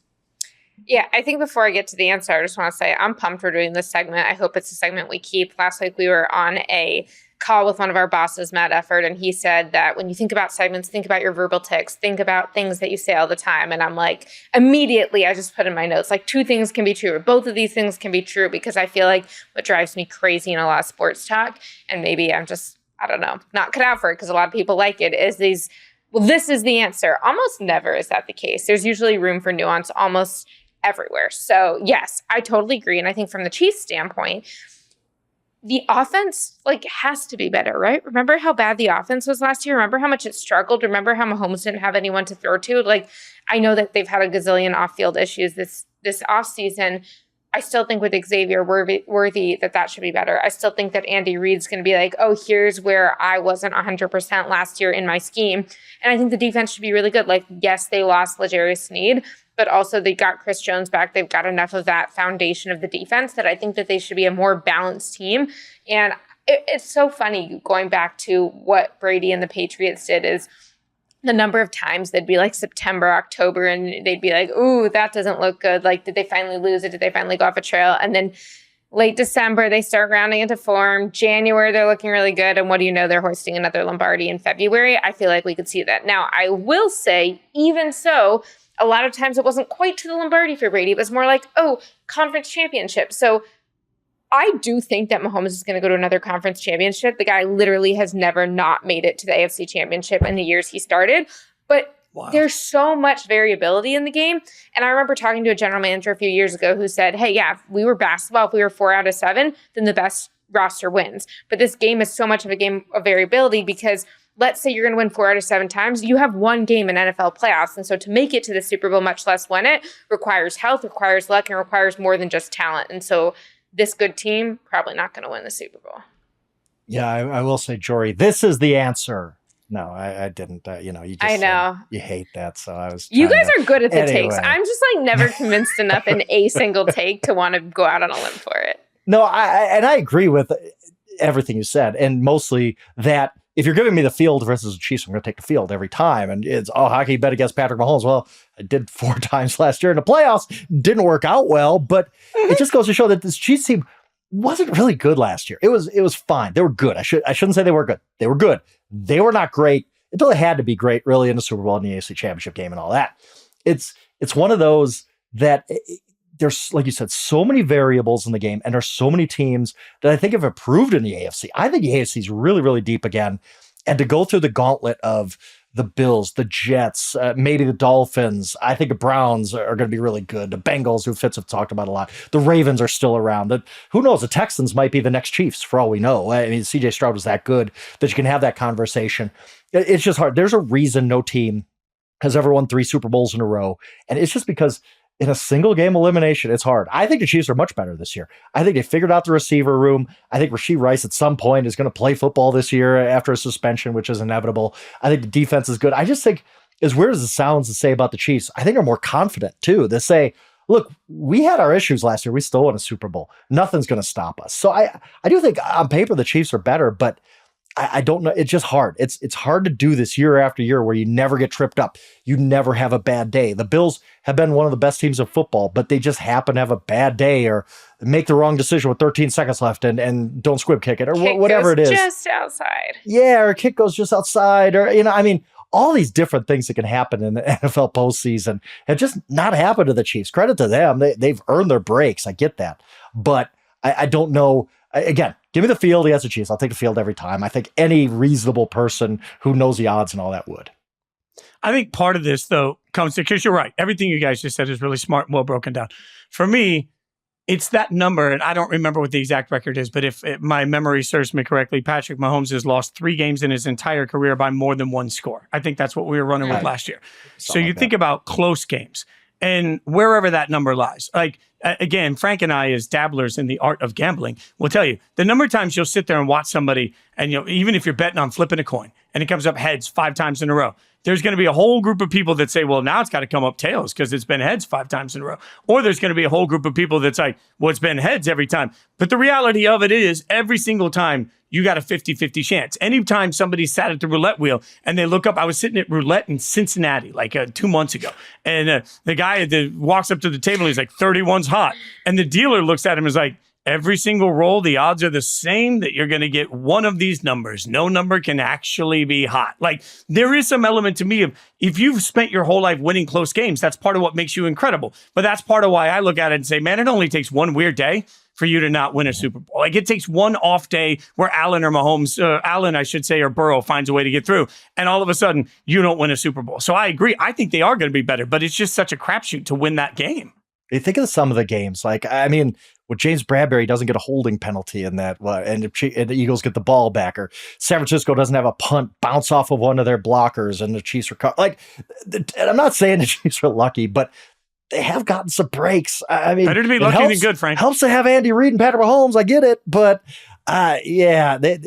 Yeah, I think before I get to the answer, I just want to say I'm pumped we're doing this segment. I hope it's a segment we keep. Last week we were on a call with one of our bosses, Matt Efford, and he said that when you think about segments, think about your verbal tics, think about things that you say all the time. And I'm like, immediately I just put in my notes, like 2 things can be true, or both of these things can be true, because I feel like what drives me crazy in a lot of sports talk, and maybe I'm just I don't know, not cut out for it because a lot of people like it, is these, well, this is the answer. Almost never is that the case. There's usually room for nuance almost everywhere. So yes, I totally agree. And I think from the Chiefs standpoint, the offense has to be better, right? Remember how bad the offense was last year? Remember how much it struggled? Remember how Mahomes didn't have anyone to throw to? I know that they've had a gazillion off-field issues this offseason. I still think with Xavier Worthy that should be better. I still think that Andy Reid's going to be like, oh, here's where I wasn't 100% last year in my scheme. And I think the defense should be really good. Yes, they lost L'Jarius Sneed, but also they got Chris Jones back. They've got enough of that foundation of the defense that I think that they should be a more balanced team. And it's so funny going back to what Brady and the Patriots did is the number of times they'd be September, October, and they'd be like, ooh, that doesn't look good. Did they finally lose it? Did they finally go off a trail? And then late December, they start rounding into form. January, they're looking really good. And what do you know? They're hoisting another Lombardi in February. I feel like we could see that. Now, I will say, even so, a lot of times it wasn't quite to the Lombardi for Brady. It was more conference championship. So I do think that Mahomes is going to go to another conference championship. The guy literally has never not made it to the AFC championship in the years he started. But there's so much variability in the game. And I remember talking to a general manager a few years ago who said, hey, yeah, if we were basketball, if we were 4 out of 7, then the best roster wins. But this game is so much of a game of variability because let's say you're going to win 4 out of 7 times. You have one game in NFL playoffs. And so to make it to the Super Bowl, much less win it, requires health, requires luck, and requires more than just talent. And so this good team, probably not going to win the Super Bowl. Yeah, I will say, Jori, this is the answer. No, I didn't. You just I know you hate that, so I was. You guys are good at the takes. I'm just never convinced enough in a single take to want to go out on a limb for it. No, I agree with everything you said, and mostly that if you're giving me the field versus the Chiefs, I'm going to take the field every time. And it's, how can you bet against Patrick Mahomes? Well, I did 4 times last year in the playoffs. Didn't work out well, but it just goes to show that this Chiefs team wasn't really good last year. It was fine. They were good. I shouldn't say they were good. They were good. They were not great until they had to be great really in the Super Bowl and the AFC Championship game and all that. It's one of those that there's, like you said, so many variables in the game, and there's so many teams that I think have improved in the AFC. I think the AFC is really, really deep again. And to go through the gauntlet of the Bills, the Jets, maybe the Dolphins, I think the Browns are going to be really good. The Bengals, who Fitz have talked about a lot. The Ravens are still around. Who knows? The Texans might be the next Chiefs for all we know. I mean, CJ Stroud was that good that you can have that conversation. It's just hard. There's a reason no team has ever won 3 Super Bowls in a row. And it's just because in a single game elimination, it's hard. I think the Chiefs are much better this year. I think they figured out the receiver room. I think Rashee Rice at some point is going to play football this year after a suspension, which is inevitable. I think the defense is good. I just think, as weird as it sounds to say about the Chiefs, I think they're more confident too. They say, look, we had our issues last year. We still won a Super Bowl. Nothing's going to stop us. So I do think on paper the Chiefs are better, but I don't know. It's just hard. It's hard to do this year after year where you never get tripped up. You never have a bad day. The Bills have been one of the best teams of football, but they just happen to have a bad day or make the wrong decision with 13 seconds left and don't squib kick it or whatever it is. Just outside. Yeah, or a kick goes just outside or, all these different things that can happen in the NFL postseason have just not happened to the Chiefs. Credit to them. They've earned their breaks. I get that. But I don't know. Again, give me the field against the Chiefs. I'll take the field every time. I think any reasonable person who knows the odds and all that would. I think part of this, though, comes to, because you're right. Everything you guys just said is really smart and well broken down. For me, it's that number, and I don't remember what the exact record is, but if my memory serves me correctly, Patrick Mahomes has lost 3 games in his entire career by more than 1 score. I think that's what we were running with last year. So you think about close games and wherever that number lies. Again, Frank and I, as dabblers in the art of gambling, will tell you the number of times you'll sit there and watch somebody, and even if you're betting on flipping a coin and it comes up heads 5 times in a row, there's going to be a whole group of people that say, well, now it's got to come up tails because it's been heads 5 times in a row. Or there's going to be a whole group of people that's like, well, it's been heads every time. But the reality of it is every single time you got a 50-50 chance. Anytime somebody sat at the roulette wheel and they look up, I was sitting at roulette in Cincinnati 2 months ago. And the guy that walks up to the table, he's like, 31's hot. And the dealer looks at him and is like, every single roll, the odds are the same that you're going to get one of these numbers. No number can actually be hot. Like, there is some element to me of, if you've spent your whole life winning close games, that's part of what makes you incredible. But that's part of why I look at it and say, man, it only takes one weird day for you to not win a Super Bowl. Like, it takes one off day where Allen or Mahomes, Allen, I should say, or Burrow finds a way to get through, and all of a sudden you don't win a Super Bowl. So I agree. I think they are going to be better, but it's just such a crapshoot to win that game. You think of some of the games, like, I mean, with James Bradbury doesn't get a holding penalty in that, and the Eagles get the ball back, or San Francisco doesn't have a punt bounce off of one of their blockers and the Chiefs recover. Like, and I'm not saying the Chiefs are lucky, but they have gotten some breaks. I mean, better to be lucky than good, Frank. Helps to have Andy Reid and Patrick Mahomes. I get it, but yeah, the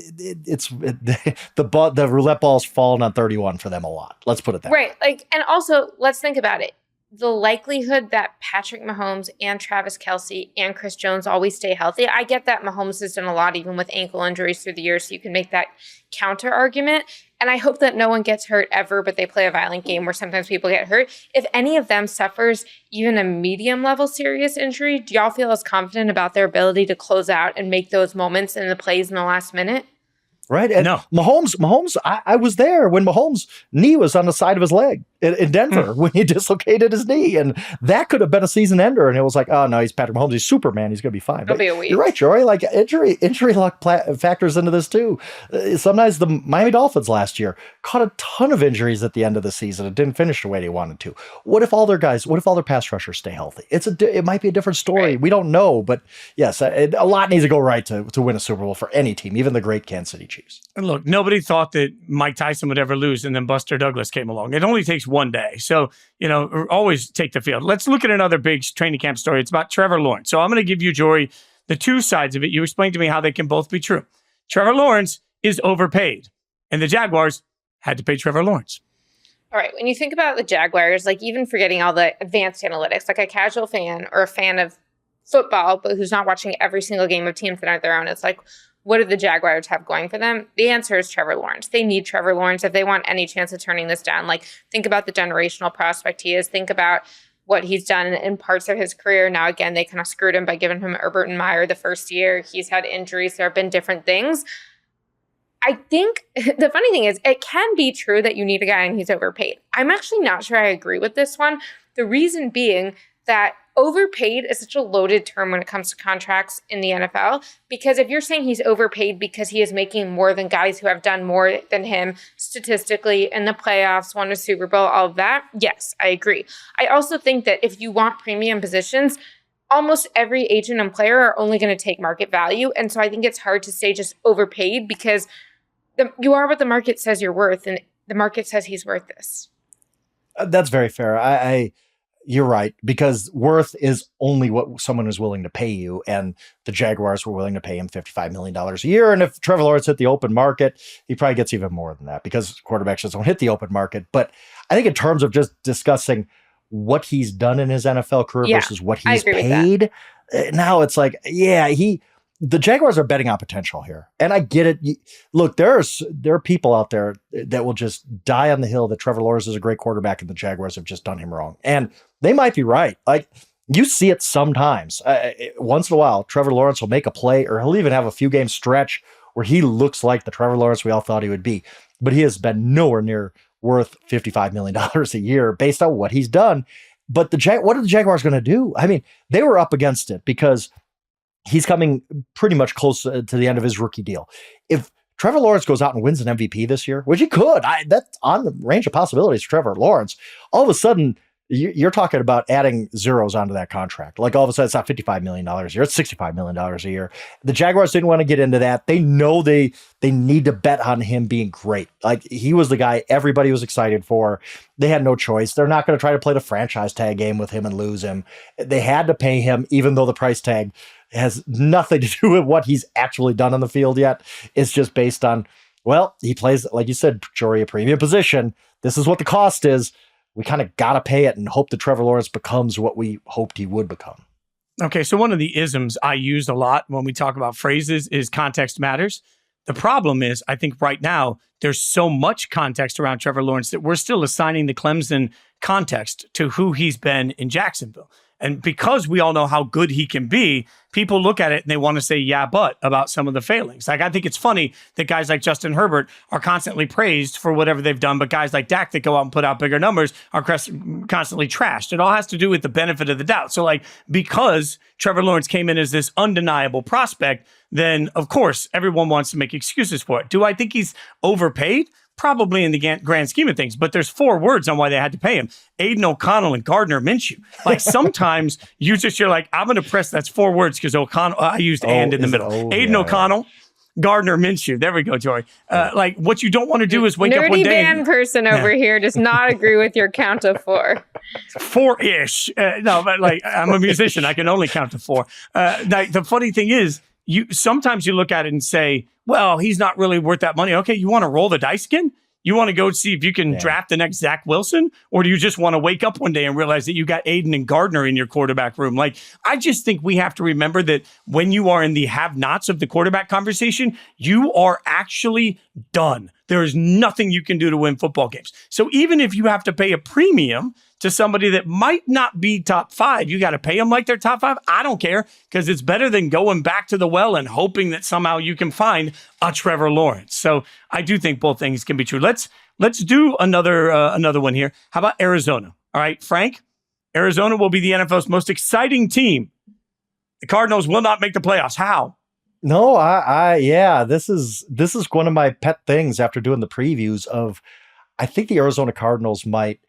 roulette ball's fallen on 31 for them a lot. Let's put it that way. Right. Like, and also let's think about it. The likelihood that Patrick Mahomes and Travis Kelce and Chris Jones always stay healthy. I get that Mahomes has done a lot, even with ankle injuries through the years, so you can make that counter argument. And I hope that no one gets hurt ever, but they play a violent game where sometimes people get hurt. If any of them suffers even a medium level serious injury, do y'all feel as confident about their ability to close out and make those moments and the plays in the last minute? Right. And no. Mahomes, I was there when Mahomes' knee was on the side of his leg in Denver when he dislocated his knee. And that could have been a season ender. And it was like, oh, no, he's Patrick Mahomes. He's Superman. He's going to be fine. It'll be a week. You're right, Jori. Like, injury luck factors into this, too. Sometimes the Miami Dolphins last year caught a ton of injuries at the end of the season. It didn't finish the way they wanted to. What if all their pass rushers stay healthy? It might be a different story. Right. We don't know. But yes, a lot needs to go right to win a Super Bowl for any team, even the great Kansas City Chiefs. And look, nobody thought that Mike Tyson would ever lose, and then Buster Douglas came along. It only takes one day. So, always take the field. Let's look at another big training camp story. It's about Trevor Lawrence. So I'm going to give you, Jori, the two sides of it. You explain to me how they can both be true. Trevor Lawrence is overpaid, and the Jaguars had to pay Trevor Lawrence. All right. When you think about the Jaguars, like, even forgetting all the advanced analytics, like a casual fan or a fan of football, but who's not watching every single game of teams that aren't their own, it's like, what do the Jaguars have going for them? The answer is Trevor Lawrence. They need Trevor Lawrence if they want any chance of turning this down. Like, think about the generational prospect he is. Think about what he's done in parts of his career. Now, again, they kind of screwed him by giving him Herbert and Meyer the first year. He's had injuries. There have been different things. I think the funny thing is, it can be true that you need a guy and he's overpaid. I'm actually not sure I agree with this one. The reason being that overpaid is such a loaded term when it comes to contracts in the NFL, because if you're saying he's overpaid because he is making more than guys who have done more than him statistically in the playoffs, won a Super Bowl, all of that, yes, I agree. I also think that if you want premium positions, almost every agent and player are only going to take market value. And so I think it's hard to say just overpaid, because you are what the market says you're worth, and the market says he's worth this. That's very fair. You're right, because worth is only what someone is willing to pay you, and the Jaguars were willing to pay him $55 million a year. And if Trevor Lawrence hit the open market, he probably gets even more than that, because quarterbacks just don't hit the open market. But I think in terms of just discussing what he's done in his NFL career versus what he's paid, now it's like, the Jaguars are betting on potential here. And I get it. Look, there are people out there that will just die on the hill that Trevor Lawrence is a great quarterback and the Jaguars have just done him wrong. And they might be right. Like, you see it sometimes. Once in a while, Trevor Lawrence will make a play, or he'll even have a few game stretch where he looks like the Trevor Lawrence we all thought he would be. But he has been nowhere near worth $55 million a year based on what he's done. But what are the Jaguars going to do? I mean, they were up against it because he's coming pretty much close to the end of his rookie deal. If Trevor Lawrence goes out and wins an MVP this year, which he could, that's on the range of possibilities for Trevor Lawrence, all of a sudden, you're talking about adding zeros onto that contract. Like, all of a sudden, it's not $55 million a year, it's $65 million a year. The Jaguars didn't want to get into that. They know they need to bet on him being great. Like, he was the guy everybody was excited for. They had no choice. They're not going to try to play the franchise tag game with him and lose him. They had to pay him, even though the price tag has nothing to do with what he's actually done on the field yet. It's just based on, well, he plays, like you said, Jori, a premium position. This is what the cost is. We kind of got to pay it and hope that Trevor Lawrence becomes what we hoped he would become. Okay, so one of the isms I used a lot when we talk about phrases is context matters. The problem is, I think right now, there's so much context around Trevor Lawrence that we're still assigning the Clemson context to who he's been in Jacksonville. And because we all know how good he can be, people look at it and they want to say, yeah, but about some of the failings. Like, I think it's funny that guys like Justin Herbert are constantly praised for whatever they've done, but guys like Dak that go out and put out bigger numbers are constantly trashed. It all has to do with the benefit of the doubt. So, like, because Trevor Lawrence came in as this undeniable prospect, then, of course, everyone wants to make excuses for it. Do I think he's overpaid? Probably in the grand scheme of things, but there's 4 words on why they had to pay him: Aiden O'Connell and Gardner Minshew. Like, sometimes you're like, I'm going to press, that's 4 words because O'Connell, I used and in the middle. Aiden O'Connell, Gardner Minshew. There we go, Jori. Like, what you don't want to do is wake up one day. Nerdy band person over here does not agree with your count of 4. 4-ish. No, but like, I'm a musician. I can only count to 4. Like, the funny thing is, sometimes you look at it and say, well, he's not really worth that money. Okay, you want to roll the dice again? You want to go see if you can draft the next Zach Wilson? Or do you just want to wake up one day and realize that you got Aiden and Gardner in your quarterback room? Like, I just think we have to remember that when you are in the have-nots of the quarterback conversation, you are actually done. There is nothing you can do to win football games. So even if you have to pay a premium to somebody that might not be top 5, you got to pay them like they're top 5. I don't care, because it's better than going back to the well and hoping that somehow you can find a Trevor Lawrence. So I do think both things can be true. Let's do another one here. How about Arizona? All right, Frank, Arizona will be the NFL's most exciting team. The Cardinals will not make the playoffs. How? No, this is one of my pet things after doing the previews of, I think the Arizona Cardinals might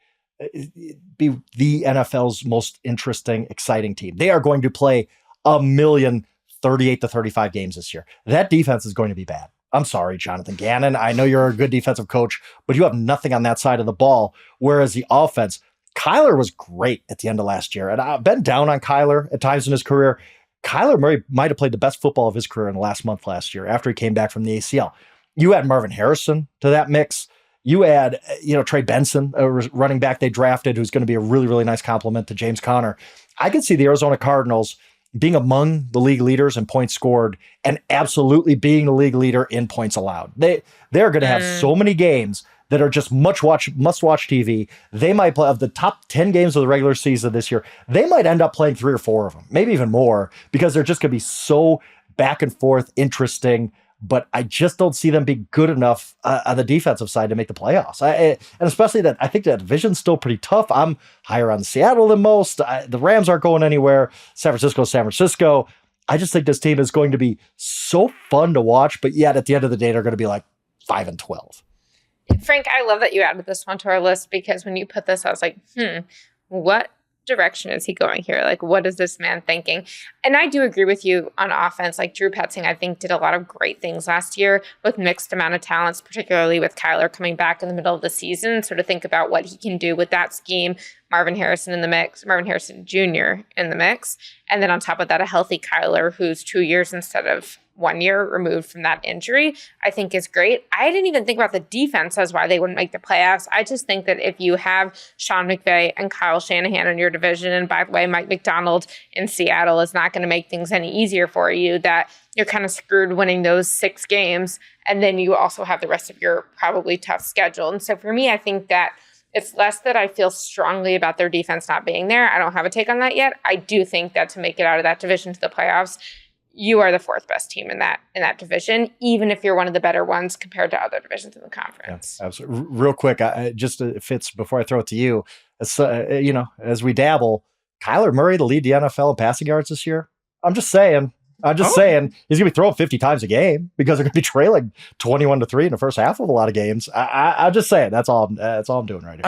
be the NFL's most interesting, exciting team. They are going to play 38 to 35 games this year. That defense is going to be bad. I'm sorry, Jonathan Gannon. I know you're a good defensive coach, but you have nothing on that side of the ball. Whereas the offense, Kyler was great at the end of last year. And I've been down on Kyler at times in his career. Kyler Murray might have played the best football of his career in the last month last year after he came back from the ACL. You add Marvin Harrison to that mix. You add, Trey Benson, a running back they drafted, who's going to be a really, really nice compliment to James Conner. I could see the Arizona Cardinals being among the league leaders in points scored and absolutely being the league leader in points allowed. They're going to have so many games that are just must-watch TV. They might play, of the top 10 games of the regular season this year, they might end up playing 3 or 4 of them, maybe even more, because they're just going to be so back and forth, interesting. But I just don't see them being good enough on the defensive side to make the playoffs. And especially that, I think that division's still pretty tough. I'm higher on Seattle than most. The Rams aren't going anywhere. San Francisco. I just think this team is going to be so fun to watch, but yet at the end of the day, they're going to be like 5-12. Frank, I love that you added this one to our list, because when you put this, I was like, what direction is he going here? Like, what is this man thinking? And I do agree with you on offense. Like, Drew Petzing, I think, did a lot of great things last year with mixed amount of talents, particularly with Kyler coming back in the middle of the season. So to think about what he can do with that scheme, Marvin Harrison Jr. in the mix. And then on top of that, a healthy Kyler who's 2 years instead of 1 year removed from that injury, I think is great. I didn't even think about the defense as why they wouldn't make the playoffs. I just think that if you have Sean McVay and Kyle Shanahan in your division, and by the way, Mike McDonald in Seattle is not going to make things any easier for you, that you're kind of screwed winning those 6 games. And then you also have the rest of your probably tough schedule. And so for me, I think that it's less that I feel strongly about their defense not being there. I don't have a take on that yet. I do think that to make it out of that division to the playoffs, you are the 4th best team in that division, even if you're one of the better ones compared to other divisions in the conference. Yeah, absolutely. Real quick, just Fitz, before I throw it to you, as we dabble, Kyler Murray to lead the NFL in passing yards this year. I'm just saying he's going to be throwing 50 times a game because they're going to be trailing 21-3 in the first half of a lot of games. I'm just saying that's all I'm doing right here.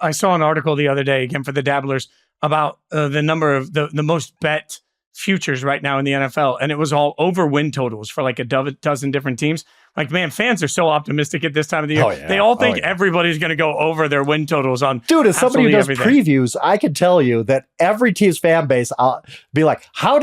I saw an article the other day, again for the dabblers, about the number of the most bet futures right now in the NFL, and it was all over win totals for like a dozen different teams. Like, man, fans are so optimistic at this time of the year. Oh, yeah. They all think everybody's going to go over their win totals on. Dude, as somebody who does previews, I can tell you that every team's fan base, I'll be like, how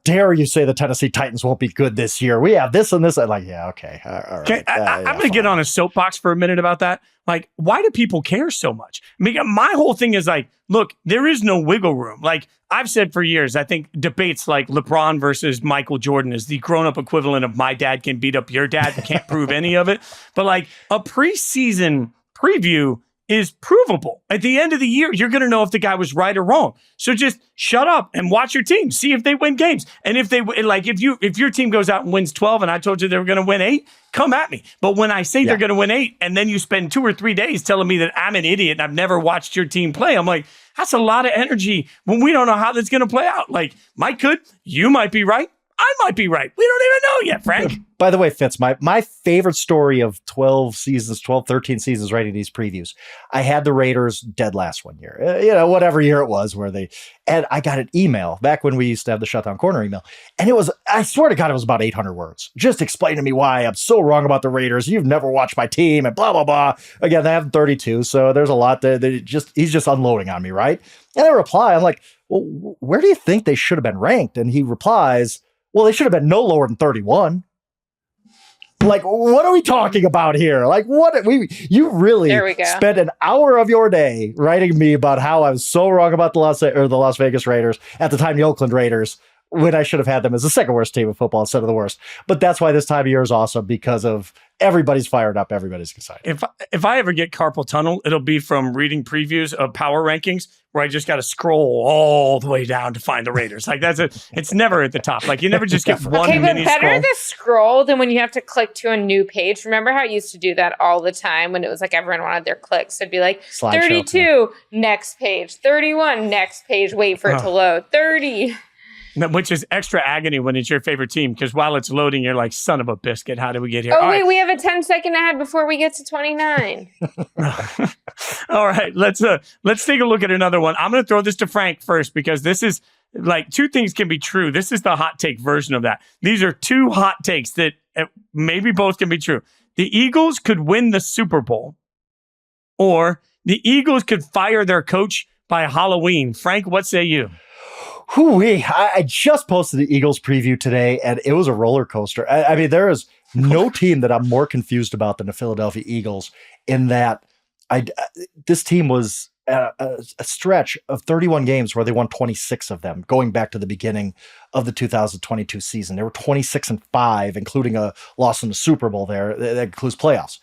dare you say the Tennessee Titans won't be good this year? We have this and this. I'm like, yeah, okay. All right. I'm going to get on a soapbox for a minute about that. Like, why do people care so much? I mean, my whole thing is like, look, there is no wiggle room. Like, I've said for years, I think debates like LeBron versus Michael Jordan is the grown-up equivalent of my dad can beat up your dad. can't prove any of it. But like a preseason preview is provable. At the end of the year, you're going to know if the guy was right or wrong. So just shut up and watch your team. See if they win games. And if they like, if your team goes out and wins 12 and I told you they were going to win 8, come at me. But when I say they're going to win 8 and then you spend 2 or 3 days telling me that I'm an idiot and I've never watched your team play, I'm like, that's a lot of energy when we don't know how that's going to play out. Like, Mike could, you might be right. I might be right. We don't even know yet, Frank. By the way, Fitz, my favorite story of 13 seasons writing these previews, I had the Raiders dead last one year. Whatever year it was and I got an email back when we used to have the Shutdown Corner email. And it was, I swear to God, it was about 800 words. Just explain to me why I'm so wrong about the Raiders. You've never watched my team and blah, blah, blah. Again, they have 32. So there's a lot that he's just unloading on me, right? And I reply, I'm like, well, where do you think they should have been ranked? And he replies, well, they should have been no lower than 31. Like, what are we talking about here? Like, you really spent an hour of your day writing me about how I was so wrong about the Las Vegas Raiders, at the time the Oakland Raiders, when I should have had them as the second worst team of football instead of the worst. But that's why this time of year is awesome, because of everybody's fired up, everybody's excited. If I ever get carpal tunnel, it'll be from reading previews of power rankings where I just got to scroll all the way down to find the Raiders. Like it's never at the top. Like you never just get one mini but better scroll. the scroll than when you have to click to a new page. Remember how I used to do that all the time when it was like everyone wanted their clicks? It'd be like Slideshow, 32, next page, 31, next page, wait for it to load, 30. Which is extra agony when it's your favorite team, because while it's loading, you're like, son of a biscuit, how did we get here? Oh, wait, we have a 10-second ad before we get to 29. All right, let's take a look at another one. I'm going to throw this to Frank first, because this is like 2 things can be true. This is the hot take version of that. These are 2 hot takes that maybe both can be true. The Eagles could win the Super Bowl, or the Eagles could fire their coach by Halloween. Frank, what say you? I just posted the Eagles preview today, and it was a roller coaster. I mean, there is no team that I'm more confused about than the Philadelphia Eagles, in that this team was a stretch of 31 games where they won 26 of them, going back to the beginning of the 2022 season. They were 26-5, including a loss in the Super Bowl there. That includes playoffs.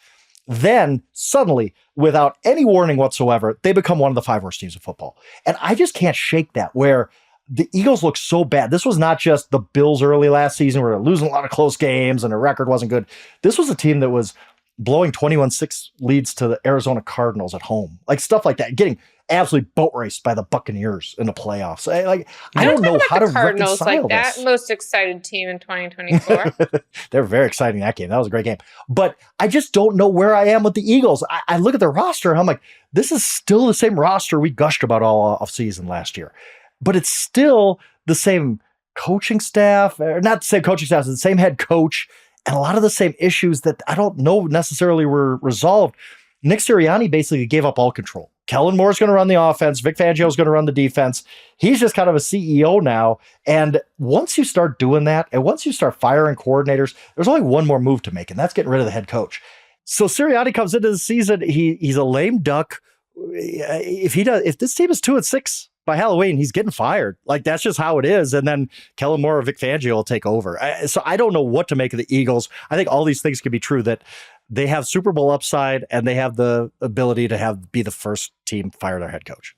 Then suddenly, without any warning whatsoever, they become one of the 5 worst teams of football. And I just can't shake that, where the Eagles look so bad. This was not just the Bills early last season where they were losing a lot of close games and the record wasn't good. This was a team that was blowing 21-6 leads to the Arizona Cardinals at home. Like stuff like that, getting absolutely boat raced by the Buccaneers in the playoffs. I don't know how to Cardinals reconcile like this. That most excited team in 2024. They're very exciting, that game. That was a great game. But I just don't know where I am with the Eagles. I look at their roster and I'm like, this is still the same roster we gushed about all offseason last year. But it's still the same coaching staff, or not the same coaching staff, it's the same head coach, and a lot of the same issues that I don't know necessarily were resolved. Nick Sirianni basically gave up all control. Kellen Moore's going to run the offense. Vic Fangio's going to run the defense. He's just kind of a CEO now. And once you start doing that, and once you start firing coordinators, there's only one more move to make, and that's getting rid of the head coach. So Sirianni comes into the season. He's a lame duck. If this team is 2-6 by Halloween, he's getting fired. Like, that's just how it is. And then Kellen Moore or Vic Fangio will take over. So I don't know what to make of the Eagles. I think all these things can be true, that they have Super Bowl upside and they have the ability to be the first team fire their head coach.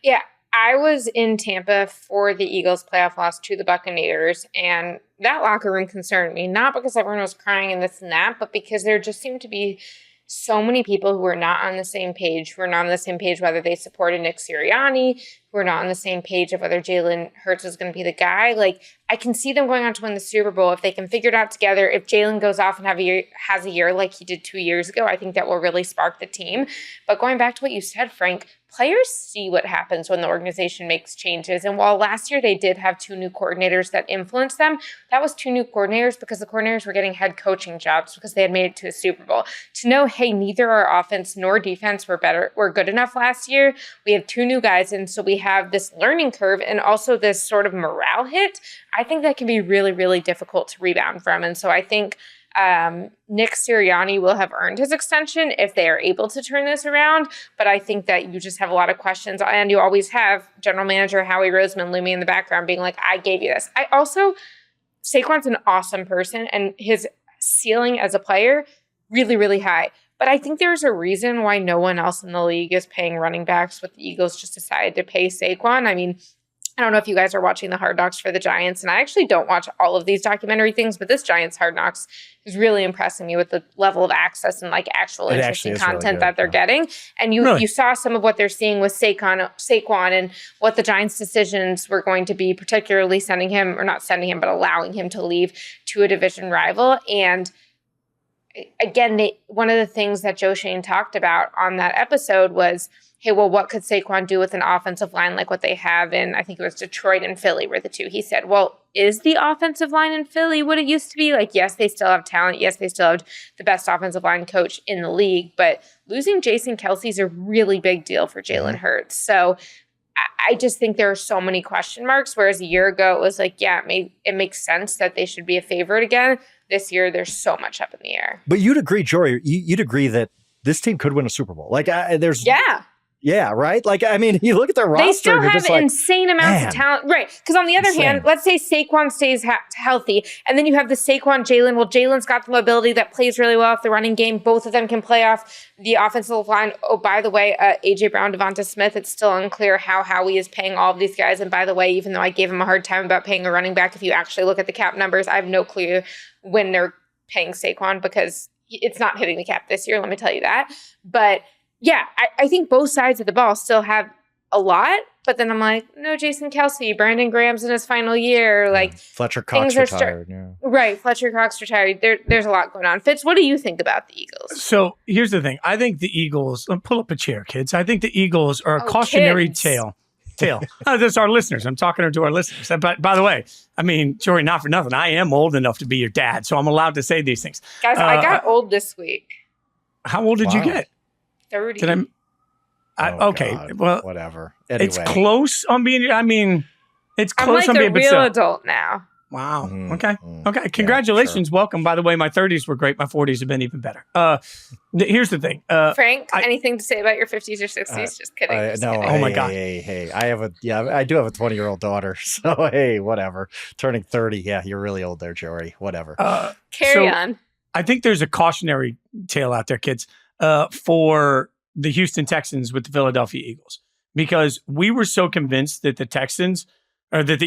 Yeah, I was in Tampa for the Eagles playoff loss to the Buccaneers, and that locker room concerned me, not because everyone was crying and this and that, but because there just seemed to be so many people who were not on the same page, whether they supported Nick Sirianni, who are not on the same page of whether Jalen Hurts is going to be the guy. Like, I can see them going on to win the Super Bowl if they can figure it out together. If Jalen goes off and has a year like he did 2 years ago, I think that will really spark the team. But going back to what you said, Frank, players see what happens when the organization makes changes. And while last year they did have 2 new coordinators that influenced them, that was 2 new coordinators because the coordinators were getting head coaching jobs because they had made it to a Super Bowl. To know, hey, neither our offense nor defense were good enough last year. We have 2 new guys, and so we have this learning curve and also this sort of morale hit. I think that can be really, really difficult to rebound from. And so I think Nick Sirianni will have earned his extension if they are able to turn this around. But I think that you just have a lot of questions. And you always have general manager Howie Roseman looming in the background being like, I gave you this. Saquon's an awesome person, and his ceiling as a player, really, really high. But I think there's a reason why no one else in the league is paying running backs, but the Eagles just decided to pay Saquon. I mean, I don't know if you guys are watching the Hard Knocks for the Giants, and I actually don't watch all of these documentary things, but this Giants Hard Knocks is really impressing me with the level of access and like actual interesting content really that they're getting. And you saw some of what they're seeing with Saquon and what the Giants' decisions were going to be, particularly sending him, or not sending him, but allowing him to leave to a division rival. And again, one of the things that Joe Shane talked about on that episode was, hey, well, what could Saquon do with an offensive line like what they have in, I think it was Detroit and Philly were the two. He said, well, is the offensive line in Philly what it used to be? Like, yes, they still have talent. Yes, they still have the best offensive line coach in the league. But losing Jason Kelce is a really big deal for Jalen Hurts. So I just think there are so many question marks, whereas a year ago it was like, yeah, it makes sense that they should be a favorite again. This year, there's so much up in the air. But you'd agree, Jori, you'd agree that this team could win a Super Bowl. Like, there's... Yeah, right? Like, I mean, you look at their roster. They still have insane amounts of talent. Right. Because on the other hand, let's say Saquon stays healthy, and then you have the Saquon, Jalen. Well, Jalen's got the mobility that plays really well off the running game. Both of them can play off the offensive line. Oh, by the way, A.J. Brown, Devonta Smith, it's still unclear how Howie is paying all of these guys. And by the way, even though I gave him a hard time about paying a running back, if you actually look at the cap numbers, I have no clue when they're paying Saquon because it's not hitting the cap this year, let me tell you that. But yeah, I think both sides of the ball still have a lot, but then I'm like, no, Jason Kelce, Brandon Graham's in his final year. Like Fletcher Cox retired. Right, Fletcher Cox retired. There's a lot going on. Fitz, what do you think about the Eagles? So here's the thing. I think the Eagles, pull up a chair, kids. I think the Eagles are a cautionary tale. That's our listeners. I'm talking to our listeners. But by the way, I mean, Jori, not for nothing. I am old enough to be your dad, so I'm allowed to say these things. Guys, I got old this week. How old did you get? 30. Did okay, God. Well, whatever. Anyway. It's close on being. I mean, it's close on being. I'm like a real adult now. Wow. Okay. Congratulations. Sure. Welcome. By the way, my 30s were great. My 40s have been even better. Here's the thing. Frank, anything to say about your 50s or 60s? Just kidding. No. Kidding. Oh my God. Hey. I do have a 20-year-old daughter. So hey, whatever. Turning 30. Yeah, you're really old there, Jori. Whatever. Carry on. I think there's a cautionary tale out there, kids, for the Houston Texans with the Philadelphia Eagles, because we were so convinced that the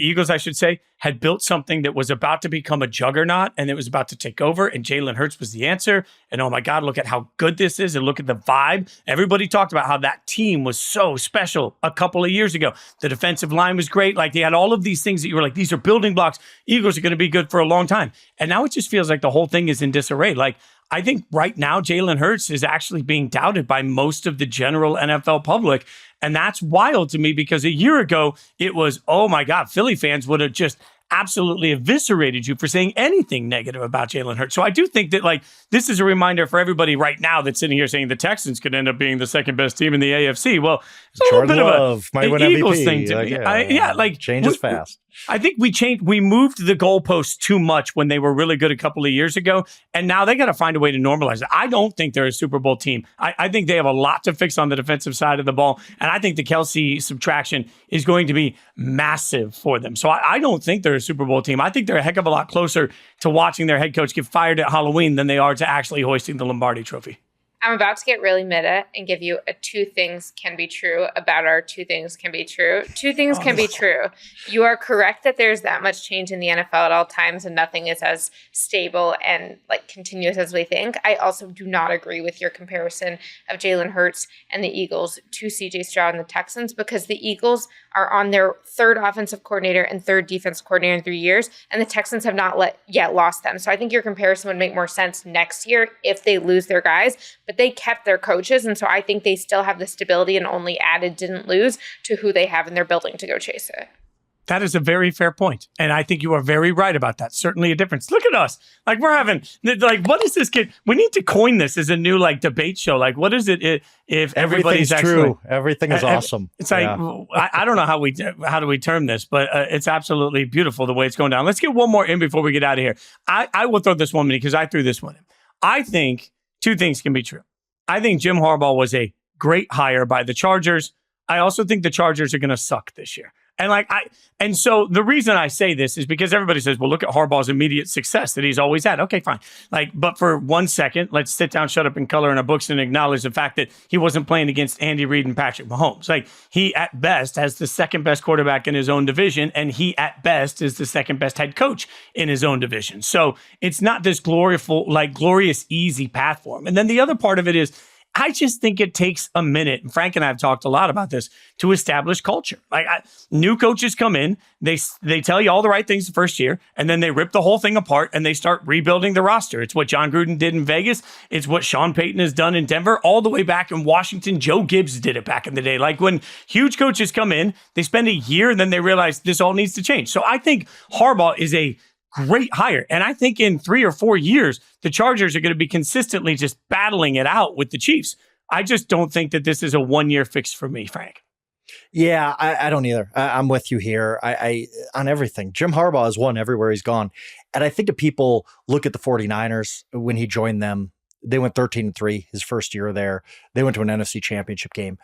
Eagles, I should say, had built something that was about to become a juggernaut and it was about to take over, and Jalen Hurts was the answer. And oh my God, look at how good this is, and look at the vibe. Everybody talked about how that team was so special a couple of years ago. The defensive line was great. Like, they had all of these things that you were like, these are building blocks. Eagles are going to be good for a long time. And now it just feels like the whole thing is in disarray. Like, I think right now Jalen Hurts is actually being doubted by most of the general NFL public. And that's wild to me, because a year ago it was, oh my God, Philly fans would have just absolutely eviscerated you for saying anything negative about Jalen Hurts. So I do think that, like, this is a reminder for everybody right now that's sitting here saying the Texans could end up being the second best team in the AFC. Well, it's a little bit of an Eagles thing to me. Changes fast. I think we moved the goalposts too much when they were really good a couple of years ago, and now they got to find a way to normalize it. I don't think they're a Super Bowl team. I think they have a lot to fix on the defensive side of the ball, and I think the Kelce subtraction is going to be massive for them. So I don't think they're a Super Bowl team. I think they're a heck of a lot closer to watching their head coach get fired at Halloween than they are to actually hoisting the Lombardi Trophy. I'm about to get really meta and give you a two things can be true about our two things can be true. Two things can be true. You are correct that there's that much change in the NFL at all times and nothing is as stable and like continuous as we think. I also do not agree with your comparison of Jalen Hurts and the Eagles to CJ Stroud and the Texans, because the Eagles are on their third offensive coordinator and third defensive coordinator in 3 years, and the Texans have not yet lost them. So I think your comparison would make more sense next year if they lose their guys, but they kept their coaches, and so I think they still have the stability and only added, didn't lose, to who they have in their building to go chase it. That is a very fair point. And I think you are very right about that. Certainly a difference. Look at us. Like, we're having, like, what is this kid? We need to coin this as a new, like, debate show. Like, what is it if everybody's actually true? Everything is awesome. It's like, I don't know how do we term this, but it's absolutely beautiful the way it's going down. Let's get one more in before we get out of here. I will throw this one in because I threw this one in. I think two things can be true. I think Jim Harbaugh was a great hire by the Chargers. I also think the Chargers are going to suck this year. And so the reason I say this is because everybody says, well, look at Harbaugh's immediate success that he's always had. Okay, fine. But for 1 second, let's sit down, shut up, and color in our books and acknowledge the fact that he wasn't playing against Andy Reid and Patrick Mahomes. He at best has the second best quarterback in his own division, and he at best is the second best head coach in his own division. So it's not this glorious, easy path for him. And then the other part of it is, I just think it takes a minute, and Frank and I have talked a lot about this, to establish culture. New coaches come in, they tell you all the right things the first year, and then they rip the whole thing apart and they start rebuilding the roster. It's what John Gruden did in Vegas. It's what Sean Payton has done in Denver, all the way back in Washington. Joe Gibbs did it back in the day. When huge coaches come in, they spend a year and then they realize this all needs to change. So I think Harbaugh is a great hire. And I think in 3 or 4 years, the Chargers are going to be consistently just battling it out with the Chiefs. I just don't think that this is a 1-year fix for me, Frank. Yeah, I don't either. I'm with you here. I on everything. Jim Harbaugh has won everywhere he's gone. And I think that people look at the 49ers when he joined them. They went 13-3 his first year there. They went to an NFC championship game.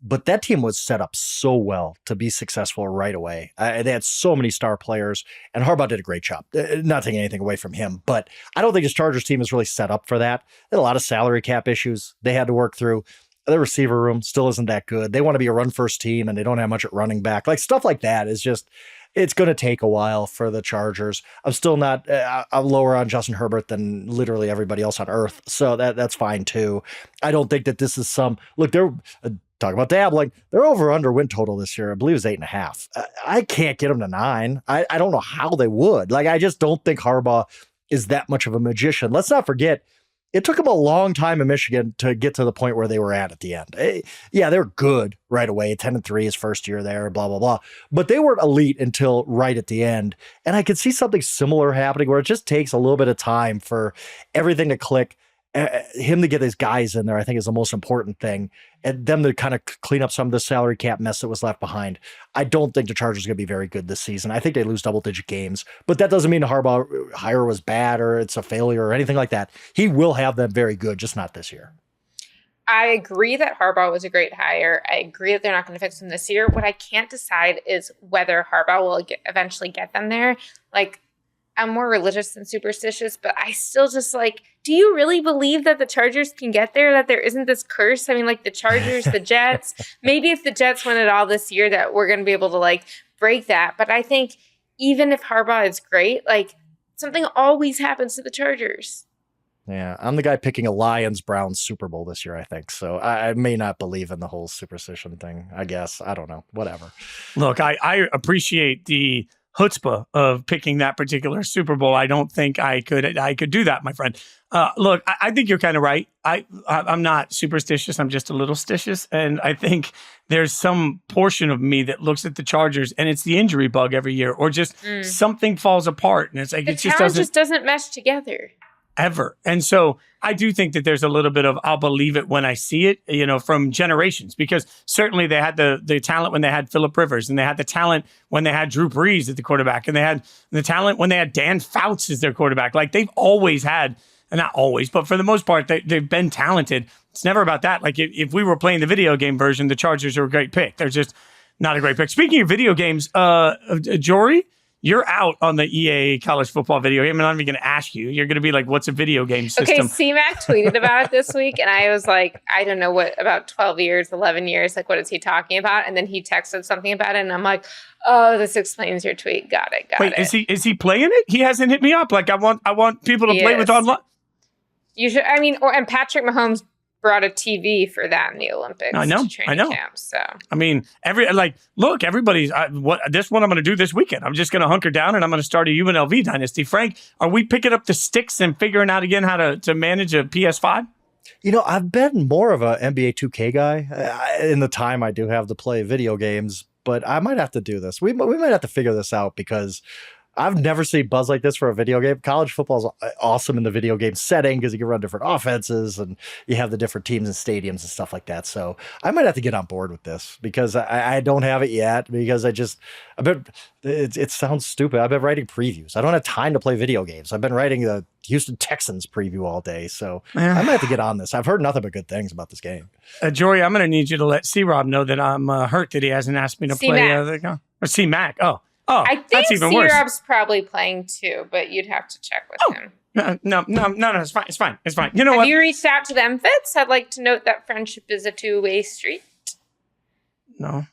But that team was set up so well to be successful right away. They had so many star players, and Harbaugh did a great job. Not taking anything away from him, but I don't think his Chargers team is really set up for that. They had a lot of salary cap issues they had to work through. The receiver room still isn't that good. They want to be a run-first team, and they don't have much at running back. Stuff like that is just, it's going to take a while for the Chargers. I'm still not, I'm lower on Justin Herbert than literally everybody else on earth, so that's fine too. I don't think that this is they're... Talk about dabbling. Their over-under win total this year, I believe, is 8.5. I can't get them to 9. I don't know how they would. I just don't think Harbaugh is that much of a magician. Let's not forget, it took him a long time in Michigan to get to the point where they were at the end. Yeah, they were good right away. 10-3 his first year there, blah, blah, blah. But they weren't elite until right at the end. And I could see something similar happening where it just takes a little bit of time for everything to click. Him to get his guys in there, I think, is the most important thing, and them to kind of clean up some of the salary cap mess that was left behind. I don't think the Chargers are going to be very good this season. I think they lose double-digit games, but that doesn't mean the Harbaugh hire was bad or it's a failure or anything like that. He will have them very good, just not this year. I agree that Harbaugh was a great hire. I agree that they're not going to fix him this year. What I can't decide is whether Harbaugh will eventually get them there. I'm more religious than superstitious, but I still just do you really believe that the Chargers can get there, that there isn't this curse? I mean, the Chargers, the Jets, maybe if the Jets win it all this year that we're going to be able to break that. But I think even if Harbaugh is great, something always happens to the Chargers. Yeah, I'm the guy picking a Lions-Browns Super Bowl this year, I think. So I may not believe in the whole superstition thing, I guess. I don't know. Whatever. Look, I appreciate the chutzpah of picking that particular Super Bowl. I don't think I could do that, my friend. Look, I think you're kind of right. I'm not superstitious. I'm just a little stitious. And I think there's some portion of me that looks at the Chargers and it's the injury bug every year, or just something falls apart. And it's the talent just doesn't mesh together. Ever. And so I do think that there's a little bit of I'll believe it when I see it, from generations, because certainly they had the talent when they had Phillip Rivers, and they had the talent when they had Drew Brees at the quarterback, and they had the talent when they had Dan Fouts as their quarterback. They've always had, and not always, but for the most part, they've been talented. It's never about that. If we were playing the video game version, the Chargers are a great pick. They're just not a great pick. Speaking of video games, Jori, you're out on the EA college football video game. I'm not even going to ask you. You're going to be what's a video game system? Okay, C-Mac tweeted about it this week, and I was I don't know what, about 12 years, 11 years, what is he talking about? And then he texted something about it, and I'm oh, this explains your tweet. Got it. Wait, is he playing it? He hasn't hit me up. I want people to play with online. You should, and Patrick Mahomes brought a TV for that in the Olympics. I know. Camp, so look, everybody's this one I'm going to do this weekend. I'm just going to hunker down and I'm going to start a UNLV dynasty. Frank, are we picking up the sticks and figuring out again how to manage a PS5? I've been more of a NBA 2K guy in the time I do have to play video games, but I might have to do this. We might have to figure this out, because I've never seen buzz like this for a video game. College football is awesome in the video game setting because you can run different offenses and you have the different teams and stadiums and stuff like that. So I might have to get on board with this, because I don't have it yet, because it sounds stupid. I've been writing previews. I don't have time to play video games. I've been writing the Houston Texans preview all day. So I might have to get on this. I've heard nothing but good things about this game. Jori, I'm going to need you to let C-Rob know that I'm hurt that he hasn't asked me to play. Or C-Mac. Oh, I think that's even worse. C-Rob's probably playing too, but you'd have to check with him. No, it's fine. You know what? Have you reached out to them, Fitz? I'd like to note that friendship is a two-way street. No,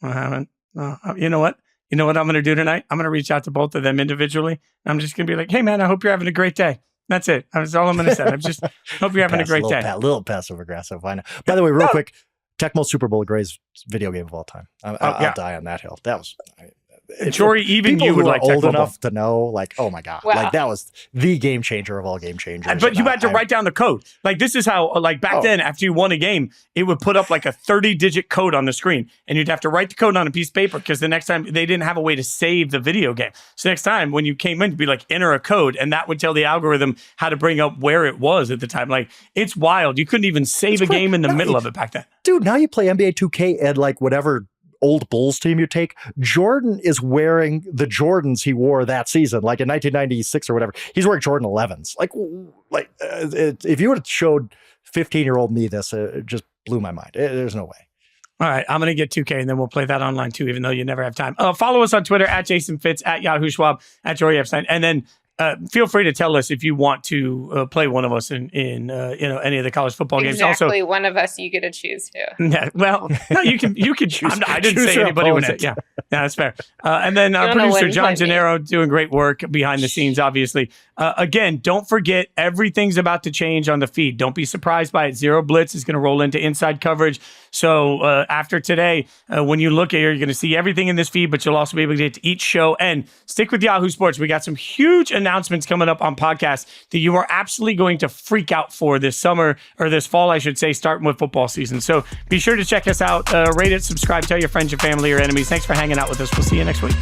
I haven't. No. You know what? I'm going to do tonight? I'm going to reach out to both of them individually. I'm just going to be like, hey, man, I hope you're having a great day. That's it. That's all I'm going to say. I just hope you're having a great day. A little passive-aggressive. I know. By the way, real quick, Tecmo Super Bowl greatest video game of all time. I'll die on that hill. That was... Jori, even you would like old enough to know, like, oh my God, wow. like that was the game changer of all game changers. But you had to write down the code. Like this is how, like back then, after you won a game, it would put up like a 30-digit code on the screen, and you'd have to write the code on a piece of paper because the next time they didn't have a way to save the video game. So next time when you came in, to be like enter a code, and that would tell the algorithm how to bring up where it was at the time. Like it's wild. You couldn't even save a game in the middle of it back then. Dude, now you play NBA 2K and like whatever old Bulls team you take, Jordan is wearing the Jordans he wore that season, like in 1996 or whatever. He's wearing Jordan 11s. If you would have showed 15-year-old me this, it just blew my mind. There's no way. All right, I'm going to get 2K, and then we'll play that online too, even though you never have time. Follow us on Twitter at Jason Fitz, at Yahoo Schwab, at Jori Epstein, and then feel free to tell us if you want to play one of us in any of the college football games. Exactly, also, one of us you get to choose too. Yeah, well, no, you can choose. I didn't say anybody would. Yeah, that's fair. And then our producer John Gennaro doing great work behind the scenes. Obviously, again, don't forget everything's about to change on the feed. Don't be surprised by it. Zero Blitz is going to roll into inside coverage. So after today, when you look at it, you're going to see everything in this feed, but you'll also be able to get to each show. And stick with Yahoo Sports. We got some huge announcements coming up on podcasts that you are absolutely going to freak out for this summer, or this fall, I should say, starting with football season. So be sure to check us out, rate it, subscribe, tell your friends, your family, your enemies. Thanks for hanging out with us. We'll see you next week.